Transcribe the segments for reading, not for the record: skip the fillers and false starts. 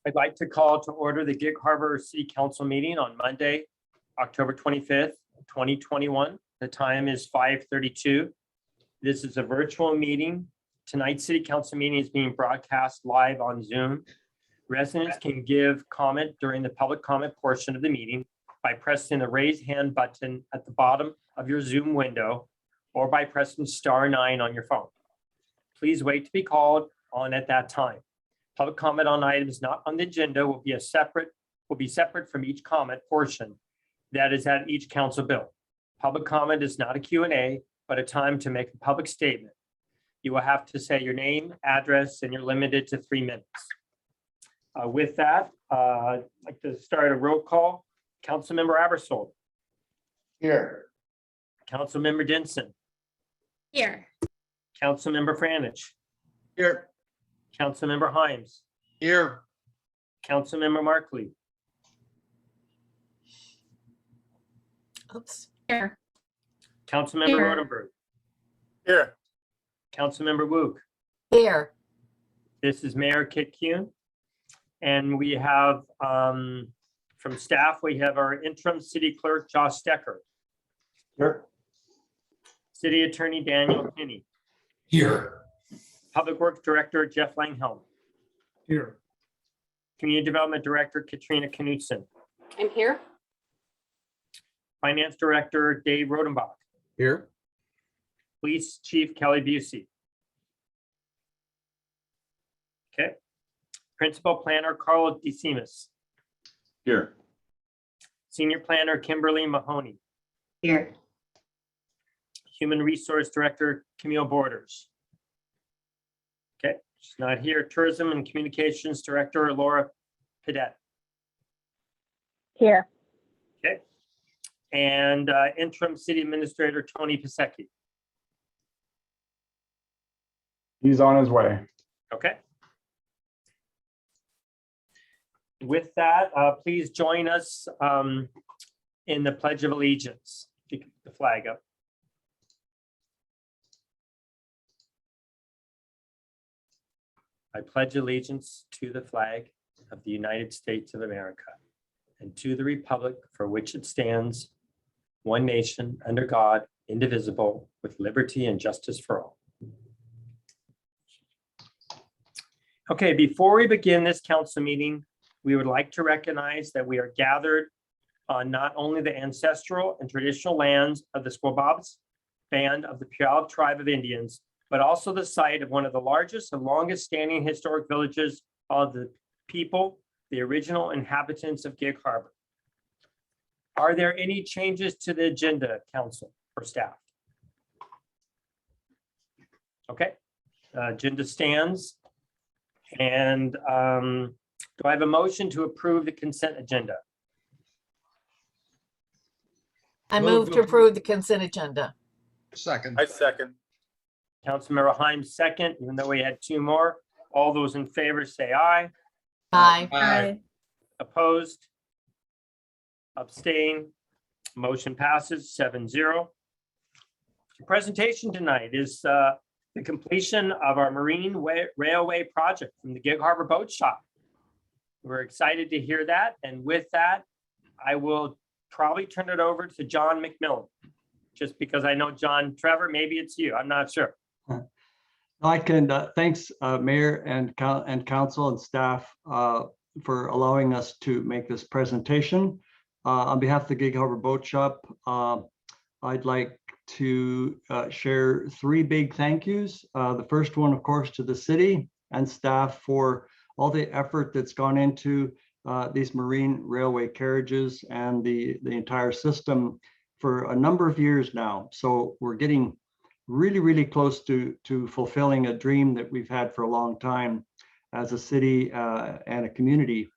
I'd like to call to order the Gig Harbor City Council meeting on Monday, October 25th, 2021. The time is 5:32. This is a virtual meeting. Tonight's City Council meeting is being broadcast live on Zoom. Residents can give comment during the public comment portion of the meeting by pressing the raise hand button at the bottom of your Zoom window or by pressing *9 on your phone. Please wait to be called on at that time. Public comment on items not on the agenda will be separate from each comment portion that is at each council bill. Public comment is not a Q&A, but a time to make a public statement. You will have to say your name, address, and you're limited to 3 minutes. With that, I'd like to start a roll call. Councilmember Abersold. Here. Councilmember Denson. Here. Councilmember Franich. Here. Councilmember Himes. Here. Councilmember Markley. Oops. Here. Councilmember Here. Rodenbach. Here. Councilmember Wook. Here. This is Mayor Kit Kuhn. And we have from staff, we have our interim city clerk, Josh Stecker. Here. City Attorney Daniel Kinney. Here. Public Works Director Jeff Langhelm. Here. Community Development Director Katrina Knudsen. I'm here. Finance Director Dave Rodenbach. Here. Police Chief Kelly Busey. Okay. Principal Planner Carl DeSimas. Here. Senior Planner Kimberly Mahoney. Here. Human Resource Director Camille Borders. Okay, she's not here. Tourism and Communications Director Laura Pidet. Here. Okay. And Interim City Administrator Tony Piasecki. He's on his way. Okay. With that, please join us in the Pledge of Allegiance. Pick the flag up. I pledge allegiance to the flag of the United States of America and to the republic for which it stands, one nation, under God, indivisible, with liberty and justice for all. Okay, before we begin this council meeting, we would like to recognize that we are gathered on not only the ancestral and traditional lands of the Squababs band of the Puyallup tribe of Indians, but also the site of one of the largest and longest standing historic villages of the people, the original inhabitants of Gig Harbor. Are there any changes to the agenda, council or staff? Okay, agenda stands. And do I have a motion to approve the consent agenda? I move to approve the consent agenda. Second. I second. Councilmember Himes second, even though we had 2 more. All those in favor say aye. Aye. Aye. Opposed? Abstain? Motion passes 7-0. The presentation tonight is the completion of our marine railway project from the Gig Harbor Boat Shop. We're excited to hear that. And with that, I will probably turn it over to John McMillan, just because I know John. Trevor, maybe it's you. I'm not sure. I can, thanks, Mayor and council and staff for allowing us to make this presentation. On behalf of the Gig Harbor Boat Shop, I'd like to share 3 big thank yous. The first one, of course, to the city and staff for all the effort that's gone into these marine railway carriages and the entire system for a number of years now. So we're getting really close to fulfilling a dream that we've had for a long time as a city and a community,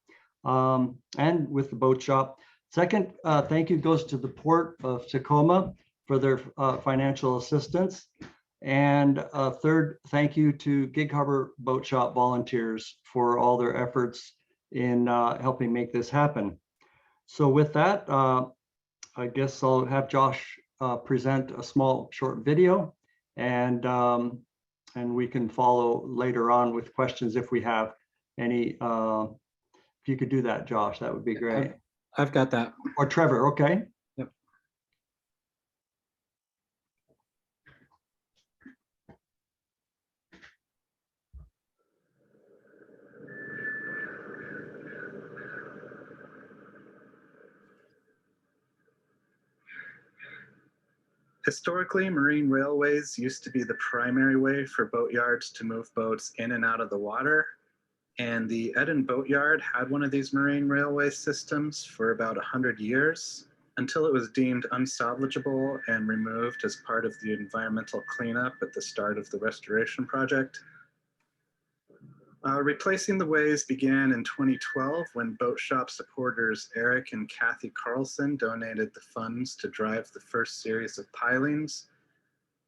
and with the boat shop. Second, thank you goes to the Port of Tacoma for their financial assistance. And third, thank you to Gig Harbor Boat Shop volunteers for all their efforts in helping make this happen. So with that, I guess I'll have Josh present a small short video, and we can follow later on with questions if we have any if you could do that, Josh, that would be great. I've got that. Or Trevor, okay? Yep. Historically, marine railways used to be the primary way for boatyards to move boats in and out of the water. And the Eden Boatyard had one of these marine railway systems for about 100 years until it was deemed unsalvageable and removed as part of the environmental cleanup at the start of the restoration project. Replacing the ways began in 2012 when BoatShop supporters Eric and Kathy Carlson donated the funds to drive the first series of pilings.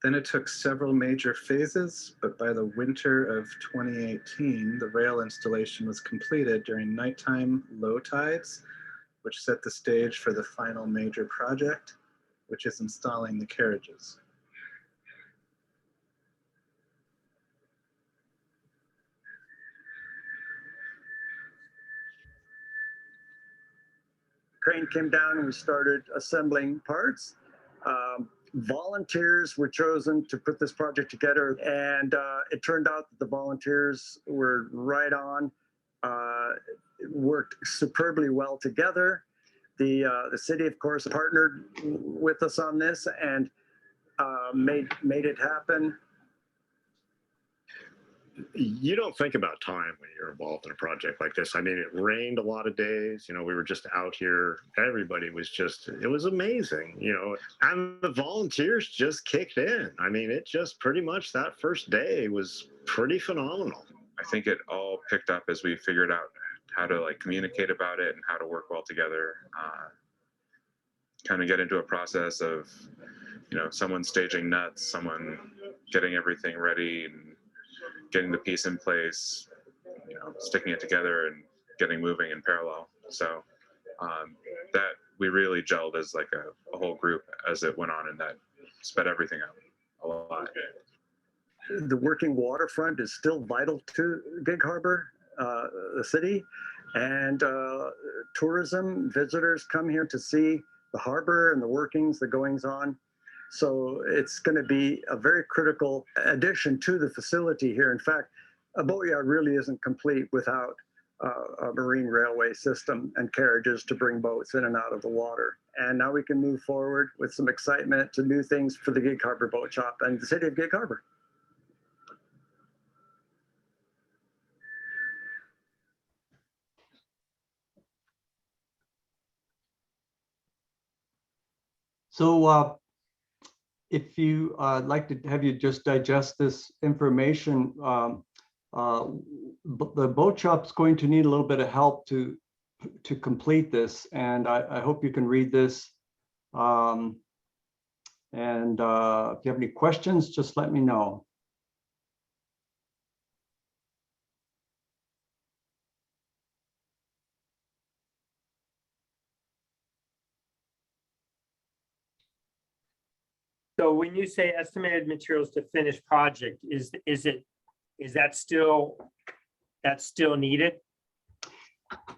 Then it took several major phases, but by the winter of 2018, the rail installation was completed during nighttime low tides, which set the stage for the final major project, which is installing the carriages. Crane came down and we started assembling parts. Volunteers were chosen to put this project together, and it turned out that the volunteers were right on. Worked superbly well together. The city, of course, partnered with us on this and made it happen. You don't think about time when you're involved in a project like this. I mean, it rained a lot of days. We were just out here. Everybody was just, it was amazing, and the volunteers just kicked in. I mean, it just pretty much that first day was pretty phenomenal. I think it all picked up as we figured out how to communicate about it and how to work well together. Kind of get into a process of, someone staging nuts, someone getting everything ready and getting the piece in place, sticking it together and getting moving in parallel. So that we really gelled as a whole group as it went on, and that sped everything up a lot. The working waterfront is still vital to Gig Harbor, the city, and tourism visitors come here to see the harbor and the workings, the goings on. So it's going to be a very critical addition to the facility here. In fact, a boatyard really isn't complete without a marine railway system and carriages to bring boats in and out of the water. And now we can move forward with some excitement to new things for the Gig Harbor Boat Shop and the city of Gig Harbor. So if you like to have you just digest this information, the boat shop's going to need a little bit of help to complete this, and I hope you can read this. And if you have any questions, just let me know. So when you say estimated materials to finish project, is that still needed?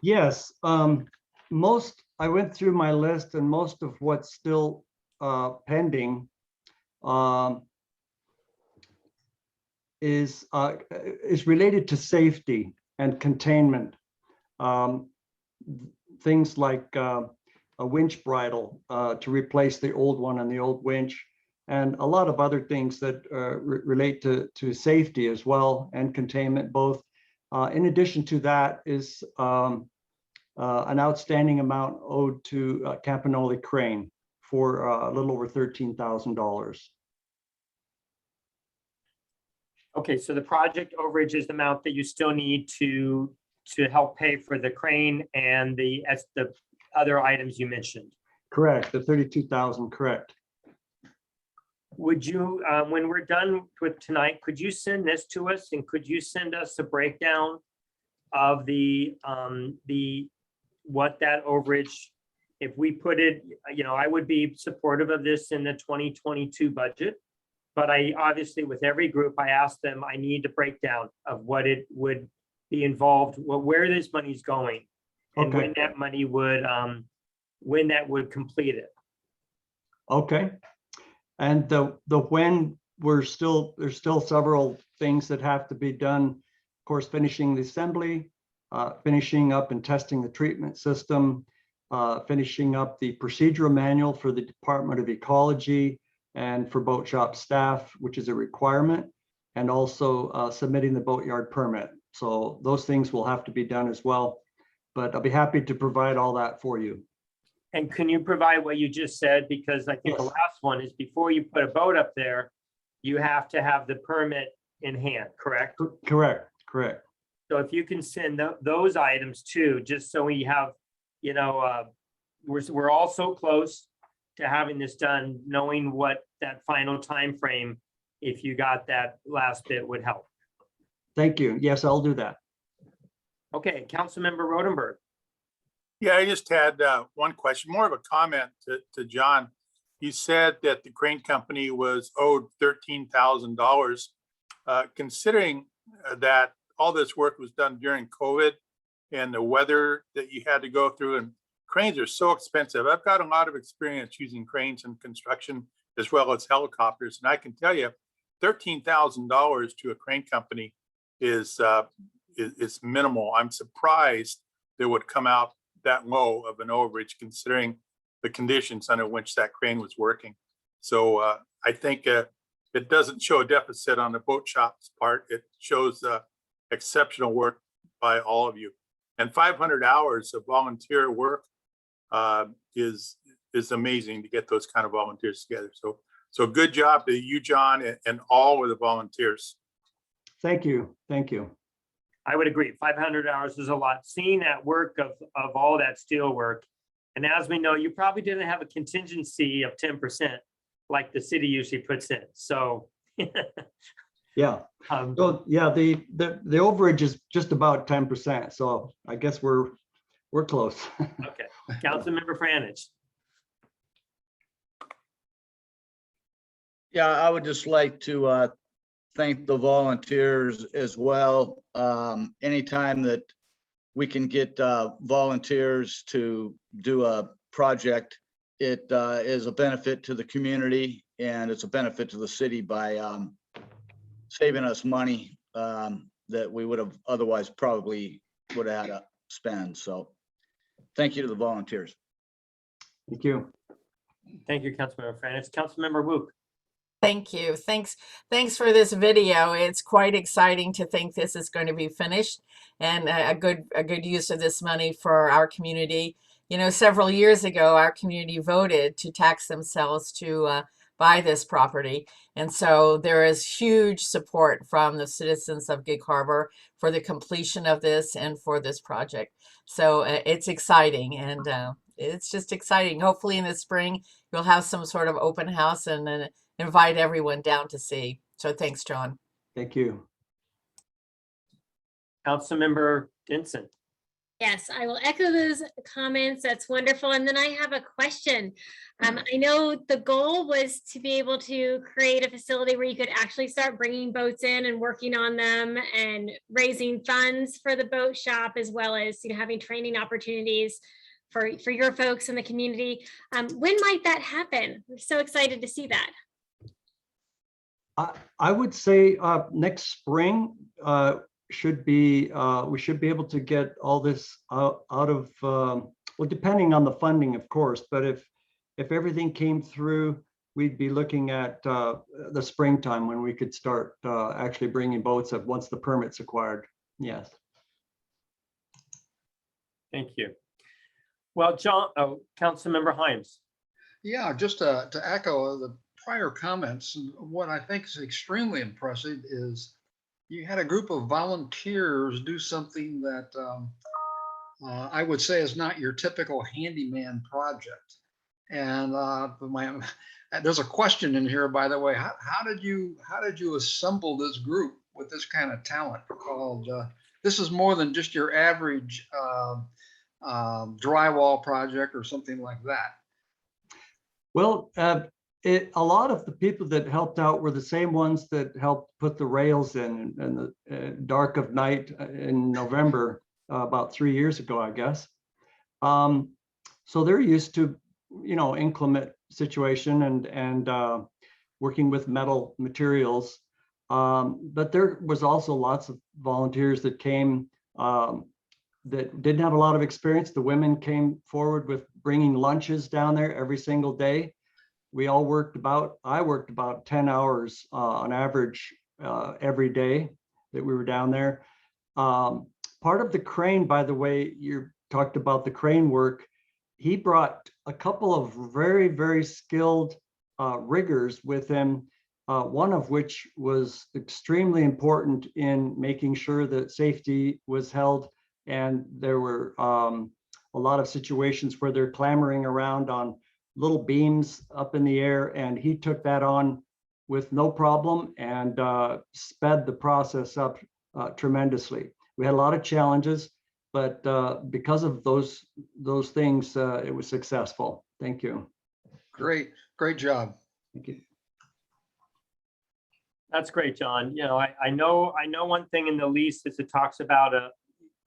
Yes, I went through my list, and most of what's still pending is related to safety and containment. Things like a winch bridle to replace the old one and the old winch, and a lot of other things that relate to safety as well and containment both. In addition to that is an outstanding amount owed to Campanoli Crane for a little over $13,000. Okay, so the project overage is the amount that you still need to help pay for the crane and the other items you mentioned. Correct, the 32,000, correct. Would you, when we're done with tonight, could you send this to us, and could you send us a breakdown of what that overage, if we put it, I would be supportive of this in the 2022 budget, but I obviously with every group, I asked them, I need a breakdown of what it would be involved, where this money's going. and Okay. when that money would, when that would complete it. Okay. And the when, there's still several things that have to be done. Of course, finishing the assembly, finishing up and testing the treatment system, finishing up the procedural manual for the Department of Ecology and for boat shop staff, which is a requirement, and also submitting the boatyard permit. So those things will have to be done as well, but I'll be happy to provide all that for you. And can you provide what you just said? Because I think the Yes. last one is before you put a boat up there, you have to have the permit in hand, correct? Correct. So if you can send those items too, just so we have, we're all so close to having this done, knowing what that final time frame, if you got that last bit, would help. Thank you. Yes, I'll do that. Okay, Councilmember Rodenbach. Yeah, I just had one question, more of a comment to John. You said that the crane company was owed $13,000. Considering that all this work was done during COVID and the weather that you had to go through, and cranes are so expensive. I've got a lot of experience using cranes in construction as well as helicopters. And I can tell you, $13,000 to a crane company is minimal. I'm surprised they would come out that low of an overage considering the conditions under which that crane was working. So I think it doesn't show a deficit on the boat shop's part. It shows exceptional work by all of you. And 500 hours of volunteer work is amazing to get those kind of volunteers together. So good job to you, John, and all of the volunteers. Thank you. Thank you. I would agree. 500 hours is a lot. Seeing that work of all that steel work. And as we know, you probably didn't have a contingency of 10% like the city usually puts in. So Yeah. So yeah, the overage is just about 10%. So I guess we're close. okay. Councilmember Franich. Yeah, I would just like to thank the volunteers as well. Anytime that we can get volunteers to do a project, it is a benefit to the community and it's a benefit to the city by saving us money that we would have otherwise probably would have had to spend. So thank you to the volunteers. Thank you. Thank you, Councilmember Franich. Councilmember Wook. Thank you. Thanks for this video. It's quite exciting to think this is going to be finished and a good use of this money for our community. You know, several years ago, our community voted to tax themselves to buy this property. And so there is huge support from the citizens of Gig Harbor for the completion of this and for this project. So it's exciting and it's just exciting. Hopefully in the spring, you'll have some sort of open house and then invite everyone down to see. So thanks, John. Thank you. Councilmember Denson. Yes, I will echo those comments. That's wonderful. And then I have a question. I know the goal was to be able to create a facility where you could actually start bringing boats in and working on them and raising funds for the boat shop, as well as having training opportunities for your folks in the community. When might that happen? We're so excited to see that. I would say next spring should be, we should be able to get all this out of, well, depending on the funding, of course, but if everything came through, we'd be looking at the springtime when we could start actually bringing boats up once the permit's acquired. Yes. Thank you. Well, John, Councilmember Hyams. Yeah, just to echo the prior comments, what I think is extremely impressive is you had a group of volunteers do something that I would say is not your typical handyman project. And there's a question in here, by the way. How did you assemble this group with this kind of talent? Called this is more than just your average drywall project or something like that. Well, a lot of the people that helped out were the same ones that helped put the rails in the dark of night in November about 3 years ago, I guess. So they're used to, inclement situation and working with metal materials. But there was also lots of volunteers that came that didn't have a lot of experience. The women came forward with bringing lunches down there every single day. I worked about 10 hours on average every day that we were down there. Part of the crane, by the way, you talked about the crane work. He brought a couple of very, very skilled riggers with him, one of which was extremely important in making sure that safety was held. And there were a lot of situations where they're clambering around on little beams up in the air, and he took that on with no problem and sped the process up tremendously. We had a lot of challenges, but because of those things, it was successful. Thank you. Great job. Thank you. That's great, John. I know one thing in the lease is it talks about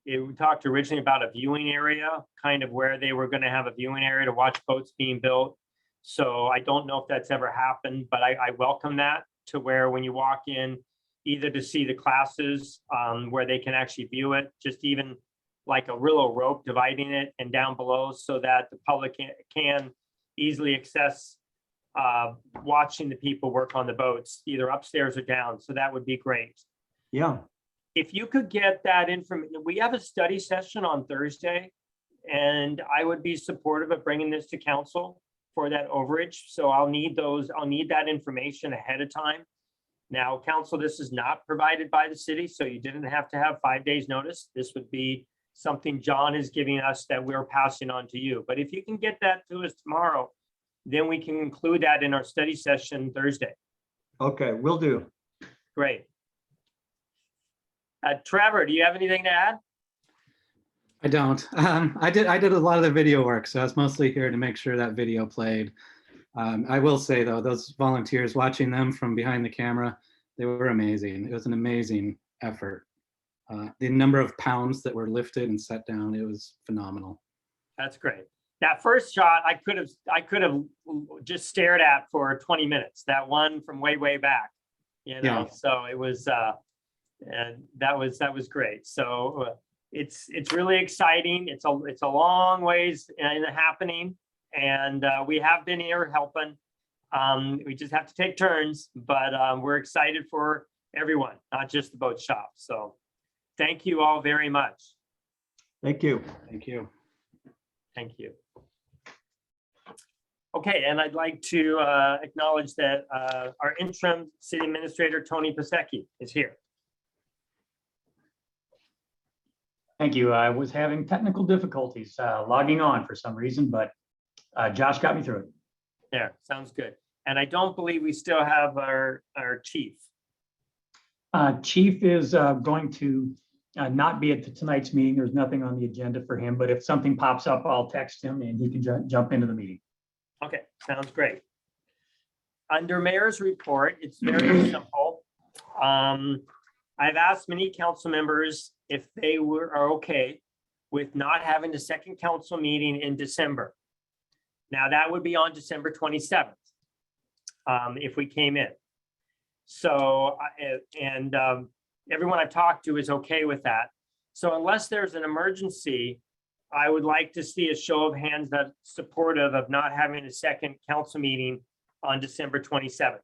we talked originally about a viewing area, kind of where they were going to have a viewing area to watch boats being built. So I don't know if that's ever happened, but I welcome that, to where when you walk in, either to see the classes where they can actually view it, just even like a real rope dividing it, and down below so that the public can easily access watching the people work on the boats, either upstairs or down. So that would be great. Yeah. If you could get that information, we have a study session on Thursday, and I would be supportive of bringing this to council for that overage. So I'll need that information ahead of time. Now, council, this is not provided by the city, so you didn't have to have 5 days notice. This would be something John is giving us that we're passing on to you. But if you can get that to us tomorrow, then we can include that in our study session Thursday. Okay, will do. Great. Trevor, do you have anything to add? I don't. I did a lot of the video work, so I was mostly here to make sure that video played. I will say though, those volunteers, watching them from behind the camera, they were amazing. It was an amazing effort. The number of pounds that were lifted and set down, it was phenomenal. That's great. That first shot, I could have just stared at for 20 minutes. That one from way back, Yeah. So it was, and that was great. So it's really exciting. It's a long ways in the happening, and we have been here helping. We just have to take turns, but we're excited for everyone, not just the boat shop. So thank you all very much. Thank you. Thank you. Thank you. Okay, and I'd like to acknowledge that our interim city administrator, Tony Piasecki, is here. Thank you. I was having technical difficulties logging on for some reason, but Josh got me through it. There, sounds good. And I don't believe we still have our chief. Chief is going to not be at tonight's meeting. There's nothing on the agenda for him, but if something pops up, I'll text him and he can jump into the meeting. Okay, sounds great. Under mayor's report, it's very simple. I've asked many council members if they are okay with not having the second council meeting in December. Now that would be on December 27th, if we came in. So, everyone I've talked to is okay with that. So unless there's an emergency, I would like to see a show of hands that's supportive of not having a second council meeting on December 27th.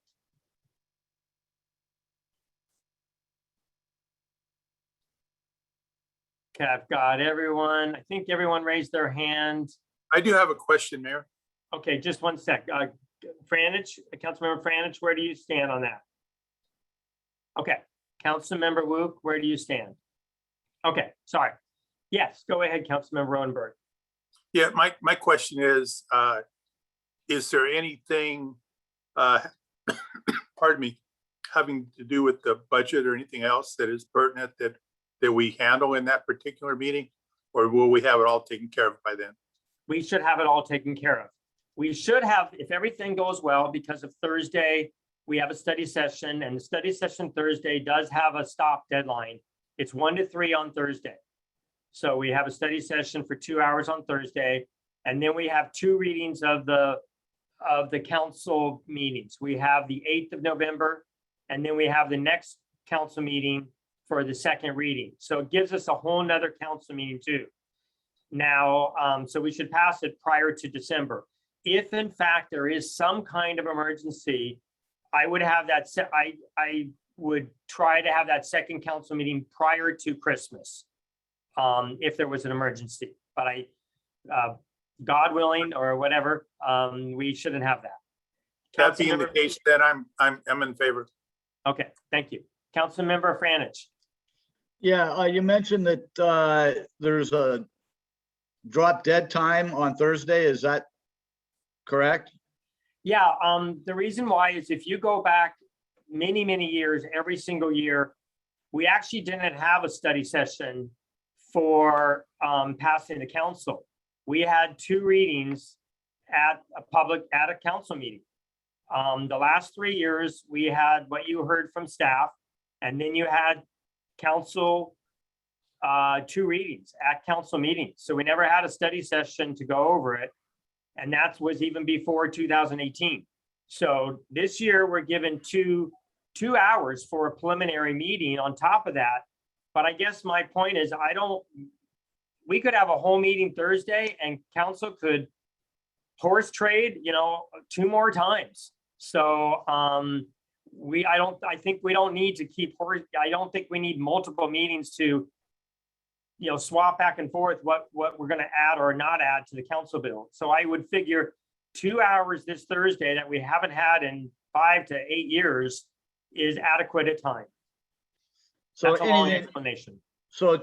Okay, I've got everyone. I think everyone raised their hand. I do have a question, Mayor. Okay, just one sec. Franich, Councilmember Franich, where do you stand on that? Okay, Councilmember Wook, where do you stand? Okay, sorry. Yes, go ahead, Councilmember Rodenbach. Yeah, my question is there anything, pardon me, having to do with the budget or anything else that is pertinent that we handle in that particular meeting? Or will we have it all taken care of by then? We should have it all taken care of. We should have, if everything goes well, because of Thursday, we have a study session, and the study session Thursday does have a stop deadline. It's 1 to 3 on Thursday. So we have a study session for 2 hours on Thursday, and then we have 2 readings of the council meetings. We have the 8th of November, and then we have the next council meeting for the second reading. So it gives us a whole nother council meeting too. Now, so we should pass it prior to December. If in fact there is some kind of emergency, I would have that I would try to have that second council meeting prior to Christmas, if there was an emergency. But God willing or whatever, we shouldn't have that. That being the case, then I'm in favor. Okay, thank you. Councilmember Franich. Yeah, you mentioned that there's a drop dead time on Thursday. Is that correct? Yeah, the reason why is if you go back many, many years, every single year, we actually didn't have a study session for passing the council. We had 2 readings at a council meeting. The last 3 years, we had what you heard from staff, and then you had council 2 readings at council meetings. So we never had a study session to go over it. And that was even before 2018. So this year we're given two hours for a preliminary meeting on top of that. But I guess my point is we could have a whole meeting Thursday and council could horse trade, 2 more times. So I think we don't need to I don't think we need multiple meetings to swap back and forth what we're going to add or not add to the council bill. So I would figure 2 hours this Thursday that we haven't had in 5 to 8 years is adequate at time. So that's a long explanation. So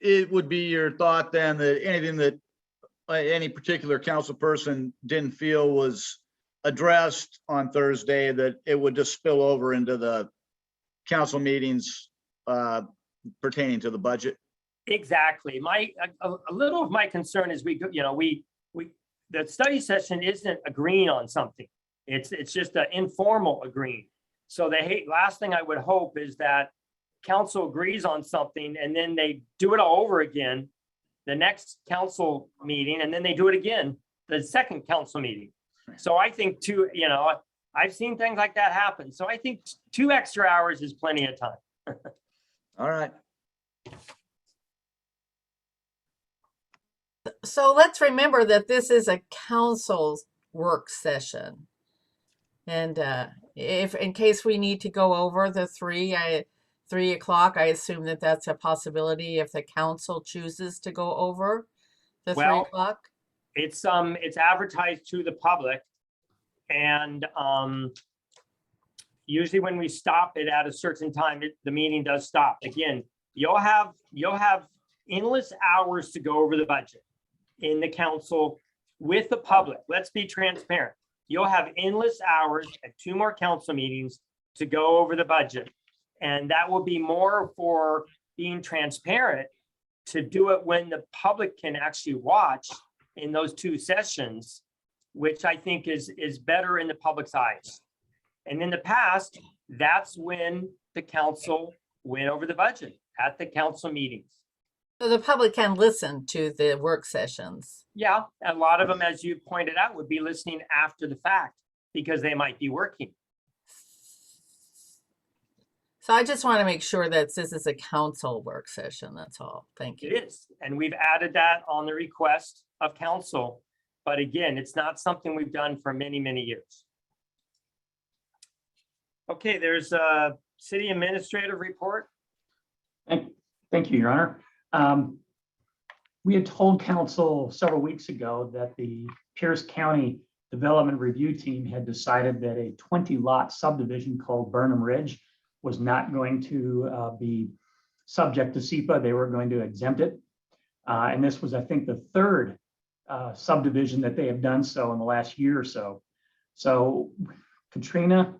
it would be your thought then that anything that any particular council person didn't feel was addressed on Thursday, that it would just spill over into the council meetings pertaining to the budget? Exactly. A little of my concern is the study session isn't agreeing on something. It's just an informal agreeing. So the last thing I would hope is that council agrees on something and then they do it all over again the next council meeting, and then they do it again the second council meeting. So I think I've seen things like that happen. So I think 2 extra hours is plenty of time. All right. So let's remember that this is a council's work session. And if in case we need to go over the 3 o'clock, I assume that that's a possibility if the council chooses to go over the 3 o'clock. It's advertised to the public, and usually when we stop it at a certain time, the meeting does stop. Again, you'll have endless hours to go over the budget in the council with the public. Let's be transparent. You'll have endless hours at 2 more council meetings to go over the budget. And that will be more for being transparent to do it when the public can actually watch in those 2 sessions, which I think is better in the public's eyes. And in the past, that's when the council went over the budget at the council meetings. So the public can listen to the work sessions. Yeah, a lot of them, as you pointed out, would be listening after the fact because they might be working. So I just want to make sure that this is a council work session. That's all. Thank you. It is. And we've added that on the request of council. But again, it's not something we've done for many, many years. Okay, there's a city administrative report. Thank you, Your Honor. We had told council several weeks ago that the Pierce County Development Review Team had decided that a 20-lot subdivision called Burnham Ridge was not going to be subject to SEPA. They were going to exempt it. And this was, I think, the 3rd subdivision that they have done so in the last year or so. So Katrina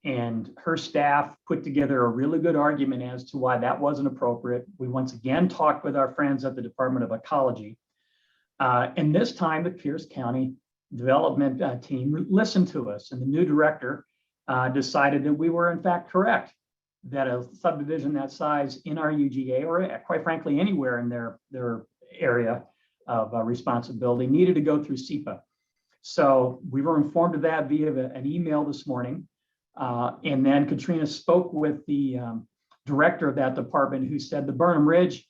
and her staff put together a really good argument as to why that wasn't appropriate. We once again talked with our friends at the Department of Ecology. And this time the Pierce County Development Team listened to us, and the new director decided that we were in fact correct. that a subdivision that size in our UGA, or quite frankly, anywhere in their area of responsibility, needed to go through SEPA. So we were informed of that via an email this morning. And then Katrina spoke with the director of that department, who said the Burnham Ridge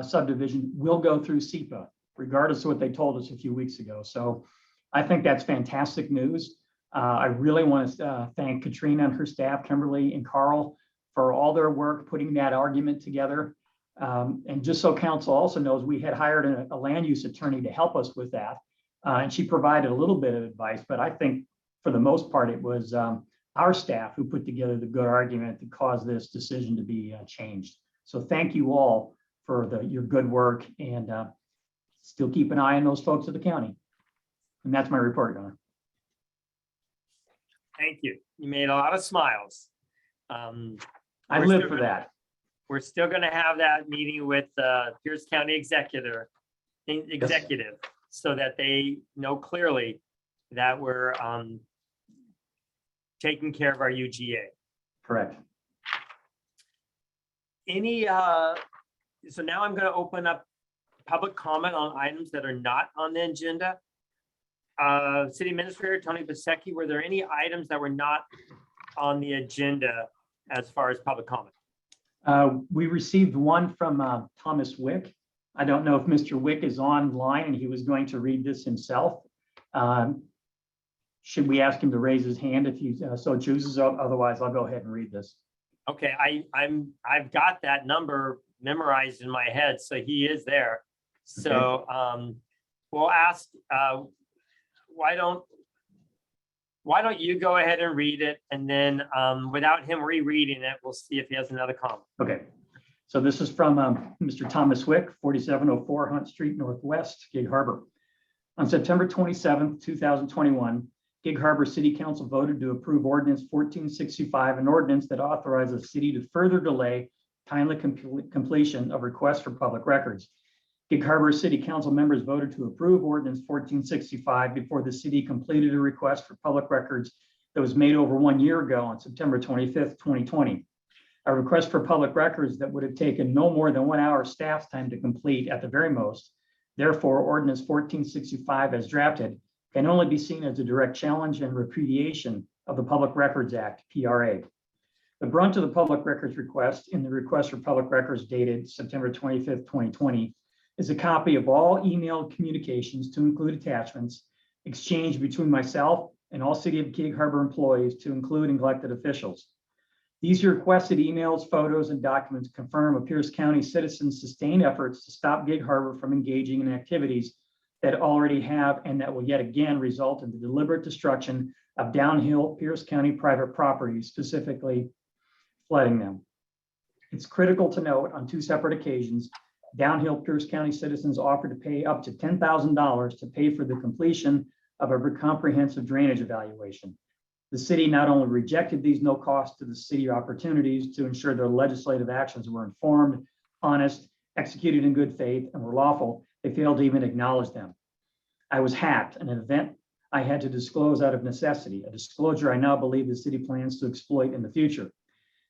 subdivision will go through SEPA, regardless of what they told us a few weeks ago. So I think that's fantastic news. I really want to thank Katrina and her staff, Kimberly and Carl, for all their work putting that argument together. And just so council also knows, we had hired a land use attorney to help us with that. And she provided a little bit of advice, but I think for the most part, it was our staff who put together the good argument that caused this decision to be changed. So thank you all for your good work, and still keep an eye on those folks at the county. And that's my report, Your Honor. Thank you. You made a lot of smiles. I live for that. We're still going to have that meeting with Pierce County executive, so that they know clearly that we're taking care of our UGA. Correct. So now I'm going to open up public comment on items that are not on the agenda. City Administrator Tony Piasecki, were there any items that were not on the agenda as far as public comment? We received one from Thomas Wick. I don't know if Mr. Wick is online and he was going to read this himself. Should we ask him to raise his hand if he so chooses? Otherwise, I'll go ahead and read this. Okay, I've got that number memorized in my head, so he is there. So we'll ask. Why don't you go ahead and read it, and then without him rereading it, we'll see if he has another comment. Okay. So this is from Mr. Thomas Wick, 4704 Hunt Street Northwest, Gig Harbor. On September 27th, 2021, Gig Harbor City Council voted to approve Ordinance 1465, an ordinance that authorizes the city to further delay timely completion of requests for public records. Gig Harbor City Council members voted to approve Ordinance 1465 before the city completed a request for public records that was made over 1 year ago on September 25th, 2020. A request for public records that would have taken no more than 1 hour staff time to complete at the very most. Therefore, Ordinance 1465 as drafted can only be seen as a direct challenge and repudiation of the Public Records Act, PRA. The brunt of the public records request in the request for public records dated September 25th, 2020 is a copy of all emailed communications, to include attachments, exchanged between myself and all City of Gig Harbor employees, to include elected officials. These requested emails, photos, and documents confirm a Pierce County citizen's sustained efforts to stop Gig Harbor from engaging in activities that already have and that will yet again result in the deliberate destruction of downhill Pierce County private properties, specifically flooding them. It's critical to note on 2 separate occasions, downhill Pierce County citizens offered to pay up to $10,000 to pay for the completion of a comprehensive drainage evaluation. The city not only rejected these no cost to the city opportunities to ensure their legislative actions were informed, honest, executed in good faith, and were lawful, they failed to even acknowledge them. I was hacked, an event I had to disclose out of necessity, a disclosure I now believe the city plans to exploit in the future.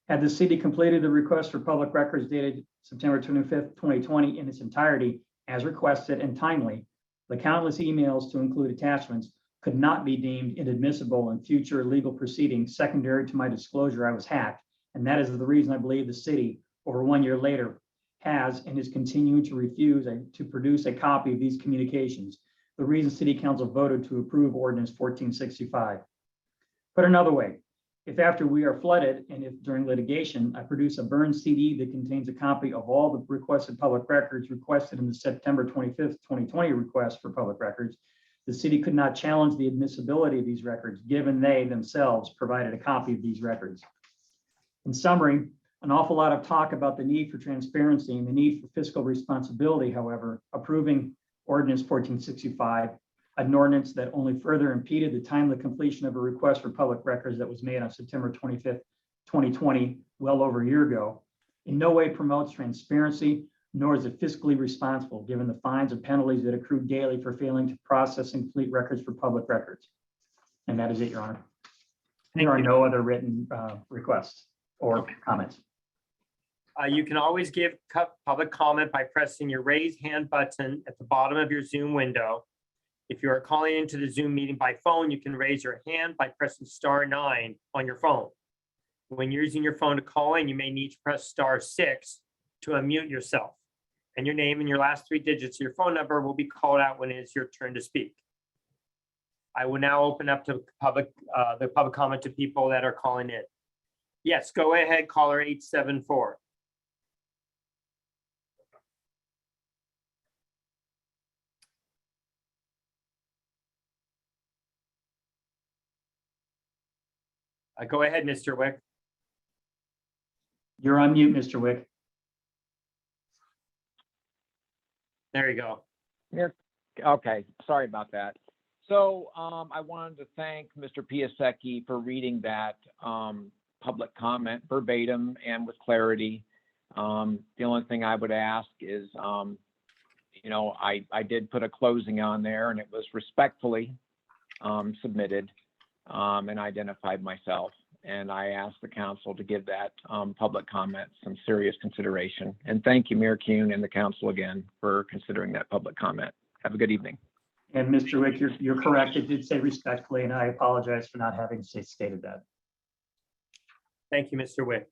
Had the city completed the request for public records dated September 25th, 2020 in its entirety as requested and timely, the countless emails, to include attachments, could not be deemed inadmissible in future legal proceedings secondary to my disclosure I was hacked. And that is the reason I believe the city, over 1 year later, has and is continuing to refuse to produce a copy of these communications. The reason City Council voted to approve Ordinance 1465. Put another way, if after we are flooded and if during litigation, I produce a burned CD that contains a copy of all the requested public records requested in the September 25th, 2020 request for public records, the city could not challenge the admissibility of these records, given they themselves provided a copy of these records. In summary, an awful lot of talk about the need for transparency and the need for fiscal responsibility. However, approving Ordinance 1465, an ordinance that only further impeded the timely completion of a request for public records that was made on September 25th, 2020, well over a year ago, in no way promotes transparency, nor is it fiscally responsible, given the fines and penalties that accrue daily for failing to process and complete records for public records. And that is it, Your Honor. There are no other written requests or comments. You can always give public comment by pressing your raise hand button at the bottom of your Zoom window. If you are calling into the Zoom meeting by phone, you can raise your hand by pressing *9 on your phone. When you're using your phone to call in, you may need to press *6 to unmute yourself. And your name and your last 3 digits of your phone number will be called out when it is your turn to speak. I will now open up to the public comment to people that are calling in. Yes, go ahead, caller 874. Go ahead, Mr. Wick. You're on mute, Mr. Wick. There you go. Yeah. Okay, sorry about that. So I wanted to thank Mr. Piasecki for reading that public comment verbatim and with clarity. The only thing I would ask is, you know, I did put a closing on there, and it was respectfully submitted and identified myself. And I asked the council to give that public comment some serious consideration. And thank you, Mayor Kuhn and the council again for considering that public comment. Have a good evening. And Mr. Wick, you're correct. It did say respectfully, and I apologize for not having stated that. Thank you, Mr. Wick.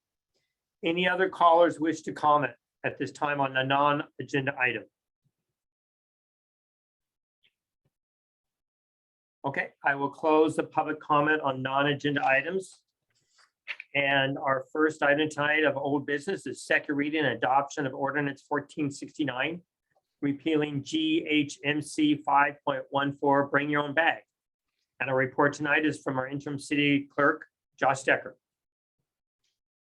Any other callers wish to comment at this time on a non-agenda item? Okay, I will close the public comment on non-agenda items. And our first item tonight of old business is second reading and adoption of Ordinance 1469, repealing GHMC 5.14, bring your own bag. And our report tonight is from our interim city clerk, Josh Decker.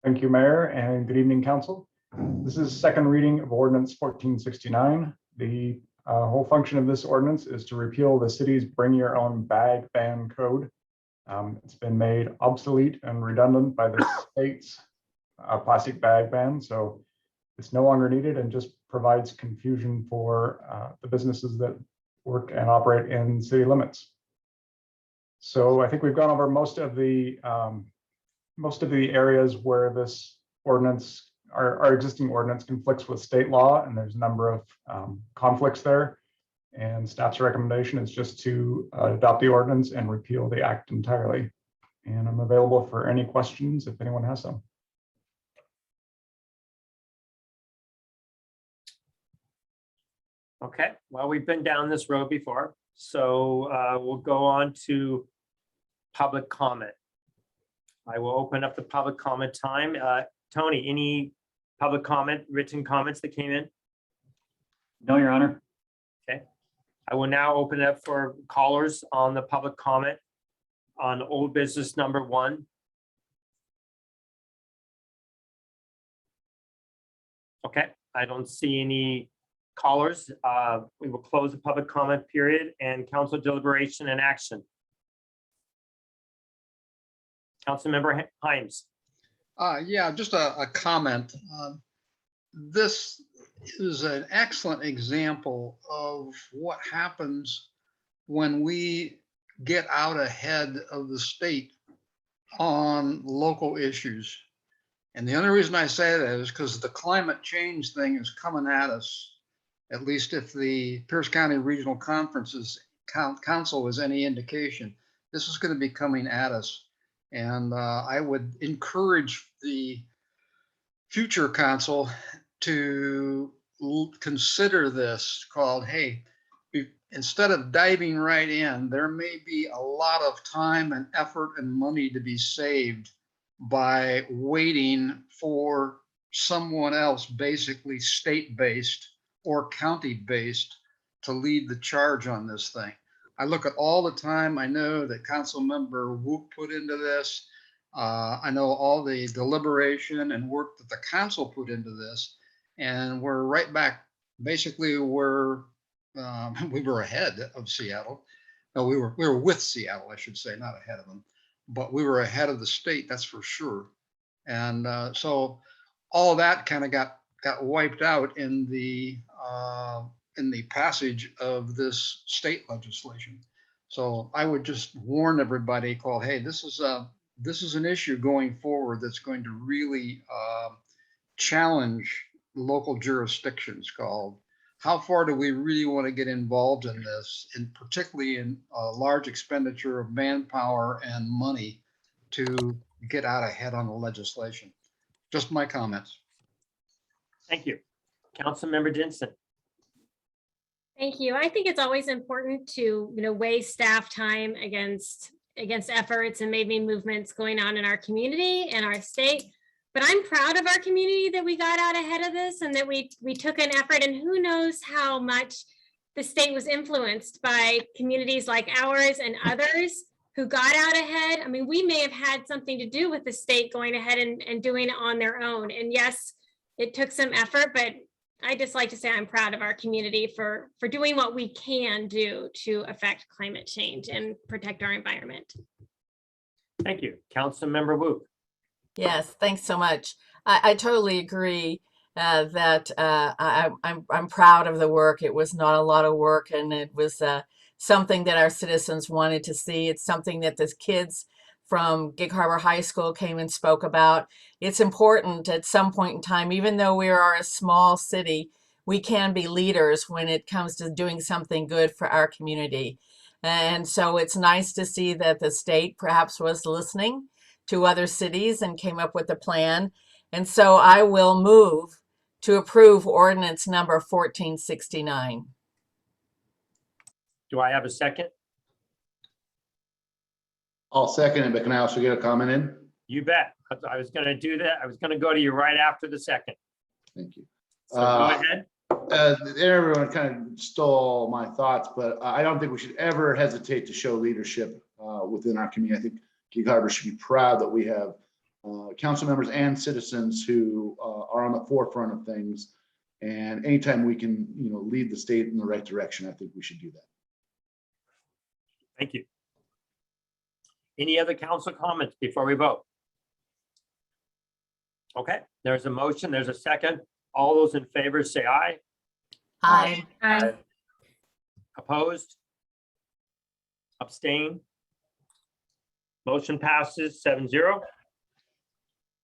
Thank you, Mayor, and good evening, Council. This is second reading of Ordinance 1469. The whole function of this ordinance is to repeal the city's bring your own bag ban code. It's been made obsolete and redundant by the state's plastic bag ban, so it's no longer needed and just provides confusion for the businesses that work and operate in city limits. So I think we've gone over most of the areas where this ordinance, our existing ordinance, conflicts with state law, and there's a number of conflicts there. And staff's recommendation is just to adopt the ordinance and repeal the act entirely. And I'm available for any questions if anyone has some. Okay, well, we've been down this road before, so we'll go on to public comment. I will open up the public comment time. Tony, any public comment, written comments that came in? No, Your Honor. Okay, I will now open it up for callers on the public comment on old business number 1. Okay, I don't see any callers. We will close the public comment period and council deliberation and action. Councilmember Himes. Yeah, just a comment. This is an excellent example of what happens when we get out ahead of the state on local issues. And the only reason I say that is because the climate change thing is coming at us, at least if the Pierce County Regional Conferences Council is any indication. This is going to be coming at us. And I would encourage the future council to consider this, called, hey, instead of diving right in, there may be a lot of time and effort and money to be saved by waiting for someone else, basically state-based or county-based, to lead the charge on this thing. I look at all the time I know that Council Member Wook put into this. I know all the deliberation and work that the council put into this, and we're right back. Basically, we were ahead of Seattle. No, we were with Seattle, I should say, not ahead of them, but we were ahead of the state, that's for sure. And so all that kind of got wiped out in the passage of this state legislation. So I would just warn everybody, call, hey, this is an issue going forward that's going to really challenge local jurisdictions called, how far do we really want to get involved in this, and particularly in a large expenditure of manpower and money to get out ahead on the legislation? Just my comments. Thank you. Councilmember Jensen. Thank you. I think it's always important to, weigh staff time against efforts and maybe movements going on in our community and our state. But I'm proud of our community that we got out ahead of this and that we took an effort, and who knows how much the state was influenced by communities like ours and others who got out ahead. I mean, we may have had something to do with the state going ahead and doing it on their own. And yes, it took some effort, but I just like to say I'm proud of our community for doing what we can do to affect climate change and protect our environment. Thank you. Councilmember Wu. Yes, thanks so much. I totally agree that I'm proud of the work. It was not a lot of work, and it was something that our citizens wanted to see. It's something that the kids from Gig Harbor High School came and spoke about. It's important at some point in time, even though we are a small city, we can be leaders when it comes to doing something good for our community. And so it's nice to see that the state perhaps was listening to other cities and came up with a plan. And so I will move to approve ordinance number 1469. Do I have a second? I'll second it, but can I also get a comment in? You bet. I was going to do that. I was going to go to you right after the second. Thank you. So go ahead. Everyone kind of stole my thoughts, but I don't think we should ever hesitate to show leadership within our community. I think Gig Harbor should be proud that we have council members and citizens who are on the forefront of things. And anytime we can, lead the state in the right direction, I think we should do that. Thank you. Any other council comments before we vote? Okay, there's a motion, there's a second. All those in favor say aye. Aye. Aye. Opposed? Abstain? Motion passes 7-0.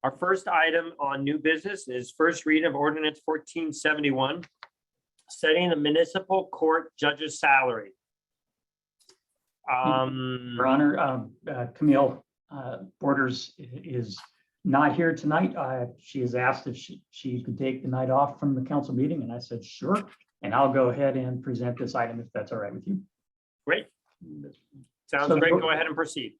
Our first item on new business is first reading of ordinance 1471, setting the municipal court judge's salary. Your Honor, Camille Borders is not here tonight. She has asked if she could take the night off from the council meeting, and I said, sure. And I'll go ahead and present this item if that's all right with you. Great. Sounds great. Go ahead and proceed.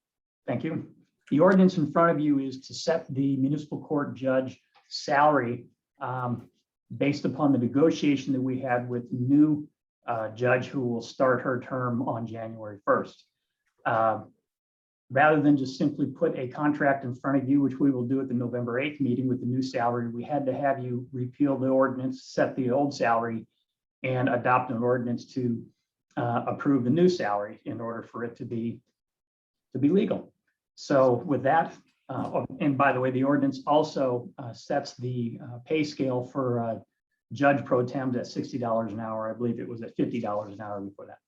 Thank you. The ordinance in front of you is to set the municipal court judge salary based upon the negotiation that we had with the new judge who will start her term on January 1st. Rather than just simply put a contract in front of you, which we will do at the November 8th meeting with the new salary, we had to have you repeal the ordinance, set the old salary, and adopt an ordinance to approve the new salary in order for it to be legal. So with that, and by the way, the ordinance also sets the pay scale for Judge Pro Tem at $60 an hour. I believe it was at $50 an hour before that.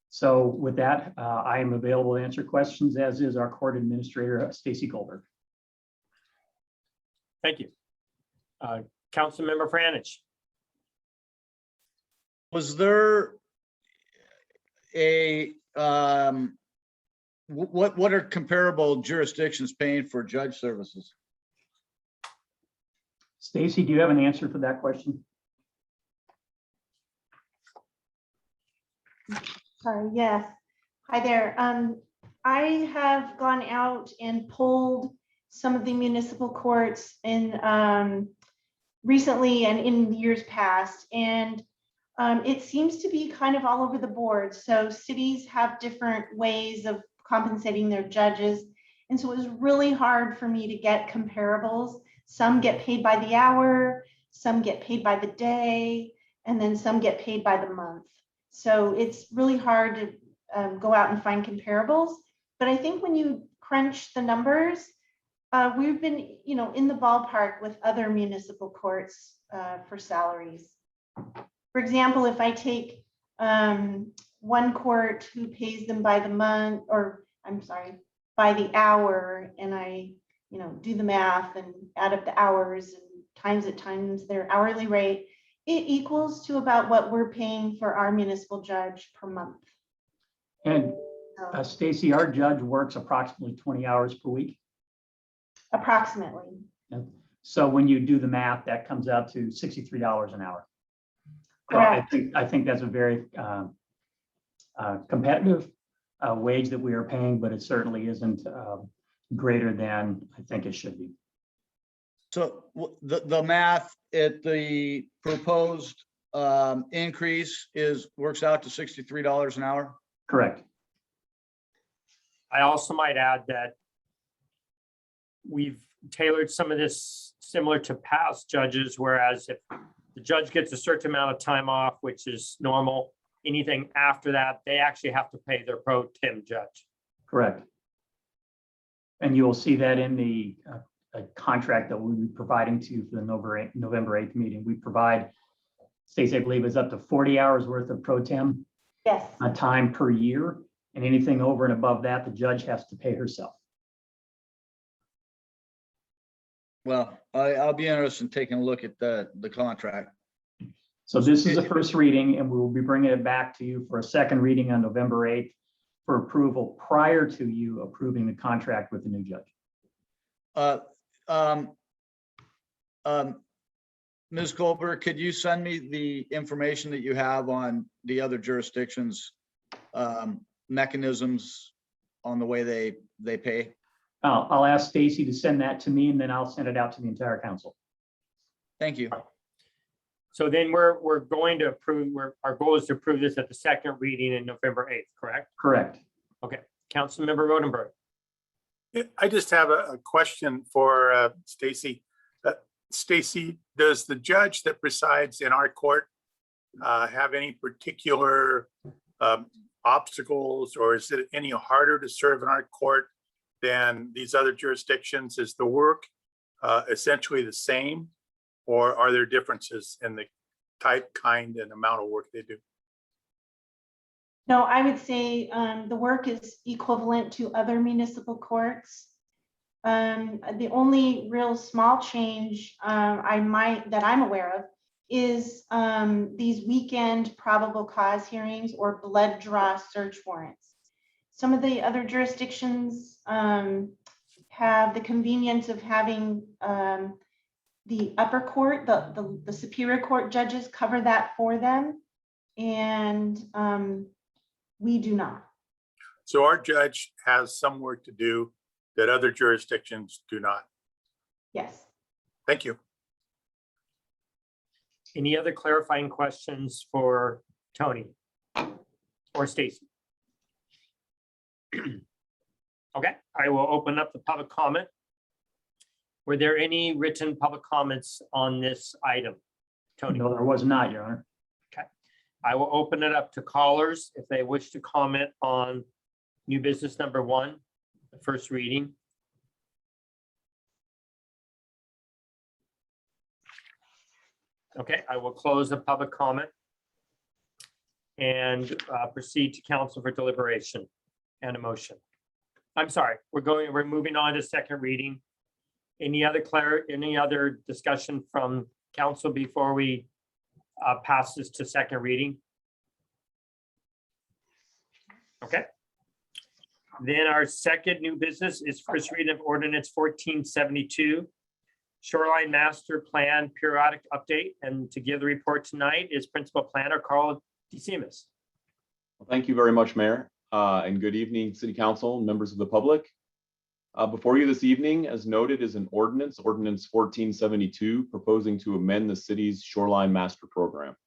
So with that, I am available to answer questions, as is our court administrator, Stacy Goldberg. Thank you. Councilmember Franich. Was there a what are comparable jurisdictions paying for judge services? Stacy, do you have an answer for that question? Sorry, yes. Hi there. I have gone out and polled some of the municipal courts in recently and in years past, and it seems to be kind of all over the board. So cities have different ways of compensating their judges. And so it was really hard for me to get comparables. Some get paid by the hour, some get paid by the day, and then some get paid by the month. So it's really hard to go out and find comparables. But I think when you crunch the numbers, we've been, in the ballpark with other municipal courts for salaries. For example, if I take one court who pays them by the month, or I'm sorry, by the hour, and I, do the math and add up the hours and times their hourly rate, it equals to about what we're paying for our municipal judge per month. And So, Stacy, our judge works approximately 20 hours per week. approximately. And so when you do the math, that comes out to $63 an hour. So I think that's a very competitive wage that we are paying, but it certainly isn't greater than I think it should be. So the math at the proposed increase works out to $63 an hour? Correct. I also might add that we've tailored some of this similar to past judges, whereas if the judge gets a certain amount of time off, which is normal, anything after that, they actually have to pay their pro tem judge. Correct. And you will see that in the contract that we'll be providing to you for the November 8th meeting. We provide, Stacey, I believe is up to 40 hours worth of pro tem time per year. And anything over and above that, the judge has to pay herself. Well, I'll be interested in taking a look at the contract. So this is the first reading, and we will be bringing it back to you for a second reading on November 8th for approval prior to you approving the contract with the new judge. Ms. Goldberg, could you send me the information that you have on the other jurisdictions' mechanisms on the way they pay? I'll ask Stacy to send that to me, and then I'll send it out to the entire council. Thank you. So then we're going to approve, our goal is to approve this at the second reading in November 8th, correct? Correct. Okay, Councilmember Rodenbach. I just have a question for Stacy. Stacy, does the judge that presides in our court have any particular obstacles, or is it any harder to serve in our court than these other jurisdictions? Is the work essentially the same, or are there differences in the type, kind, and amount of work they do? No, I would say the work is equivalent to other municipal courts. The only real small change that I'm aware of is these weekend probable cause hearings or blood draw search warrants. Some of the other jurisdictions have the convenience of having the upper court, the superior court judges cover that for them, and we do not. So our judge has some work to do that other jurisdictions do not. Yes. Thank you. Any other clarifying questions for Tony or Stacy? Okay, I will open up the public comment. Were there any written public comments on this item? Tony? No, there was not, Your Honor. Okay, I will open it up to callers if they wish to comment on new business number 1, the first reading. Okay, I will close the public comment and proceed to council for deliberation and a motion. I'm sorry, we're moving on to second reading. Any other discussion from council before we pass this to second reading? Okay. Then our second new business is first reading of ordinance 1472, Shoreline Master Plan periodic update. And to give the report tonight is Principal Planner Carl DeSimas. Well, thank you very much, Mayor, and good evening, City Council, members of the public. Before you this evening, as noted, is an ordinance 1472, proposing to amend the city's Shoreline Master Program.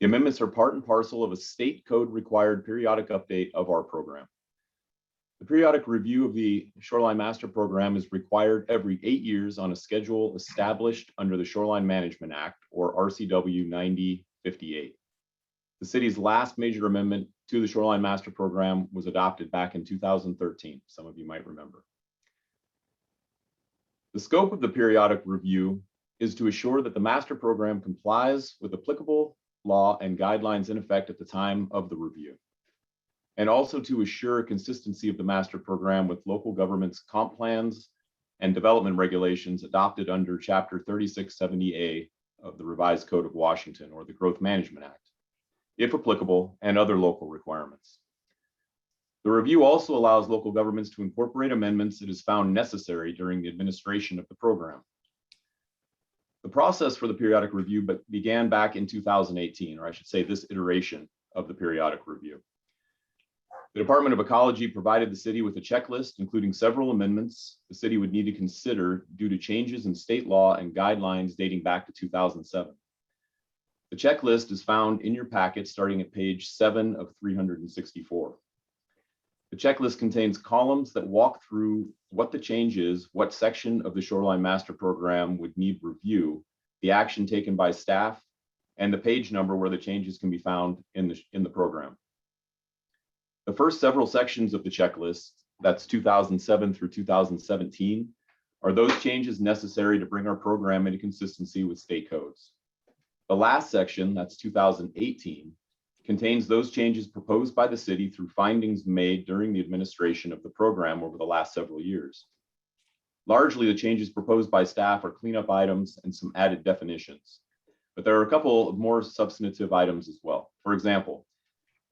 The amendments are part and parcel of a state code required periodic update of our program. The periodic review of the Shoreline Master Program is required every 8 years on a schedule established under the Shoreline Management Act, or RCW 9058. The city's last major amendment to the Shoreline Master Program was adopted back in 2013. Some of you might remember. The scope of the periodic review is to assure that the master program complies with applicable law and guidelines in effect at the time of the review, and also to assure consistency of the master program with local government's comp plans and development regulations adopted under Chapter 3670A of the Revised Code of Washington, or the Growth Management Act, if applicable, and other local requirements. The review also allows local governments to incorporate amendments it is found necessary during the administration of the program. The process for the periodic review began back in 2018, or I should say this iteration of the periodic review. The Department of Ecology provided the city with a checklist, including several amendments the city would need to consider due to changes in state law and guidelines dating back to 2007. The checklist is found in your packet starting at page 7 of 364. The checklist contains columns that walk through what the change is, what section of the Shoreline Master Program would need review, the action taken by staff, and the page number where the changes can be found in the program. The first several sections of the checklist, that's 2007 through 2017, are those changes necessary to bring our program into consistency with state codes. The last section, that's 2018, contains those changes proposed by the city through findings made during the administration of the program over the last several years. Largely, the changes proposed by staff are cleanup items and some added definitions, but there are a couple of more substantive items as well. For example,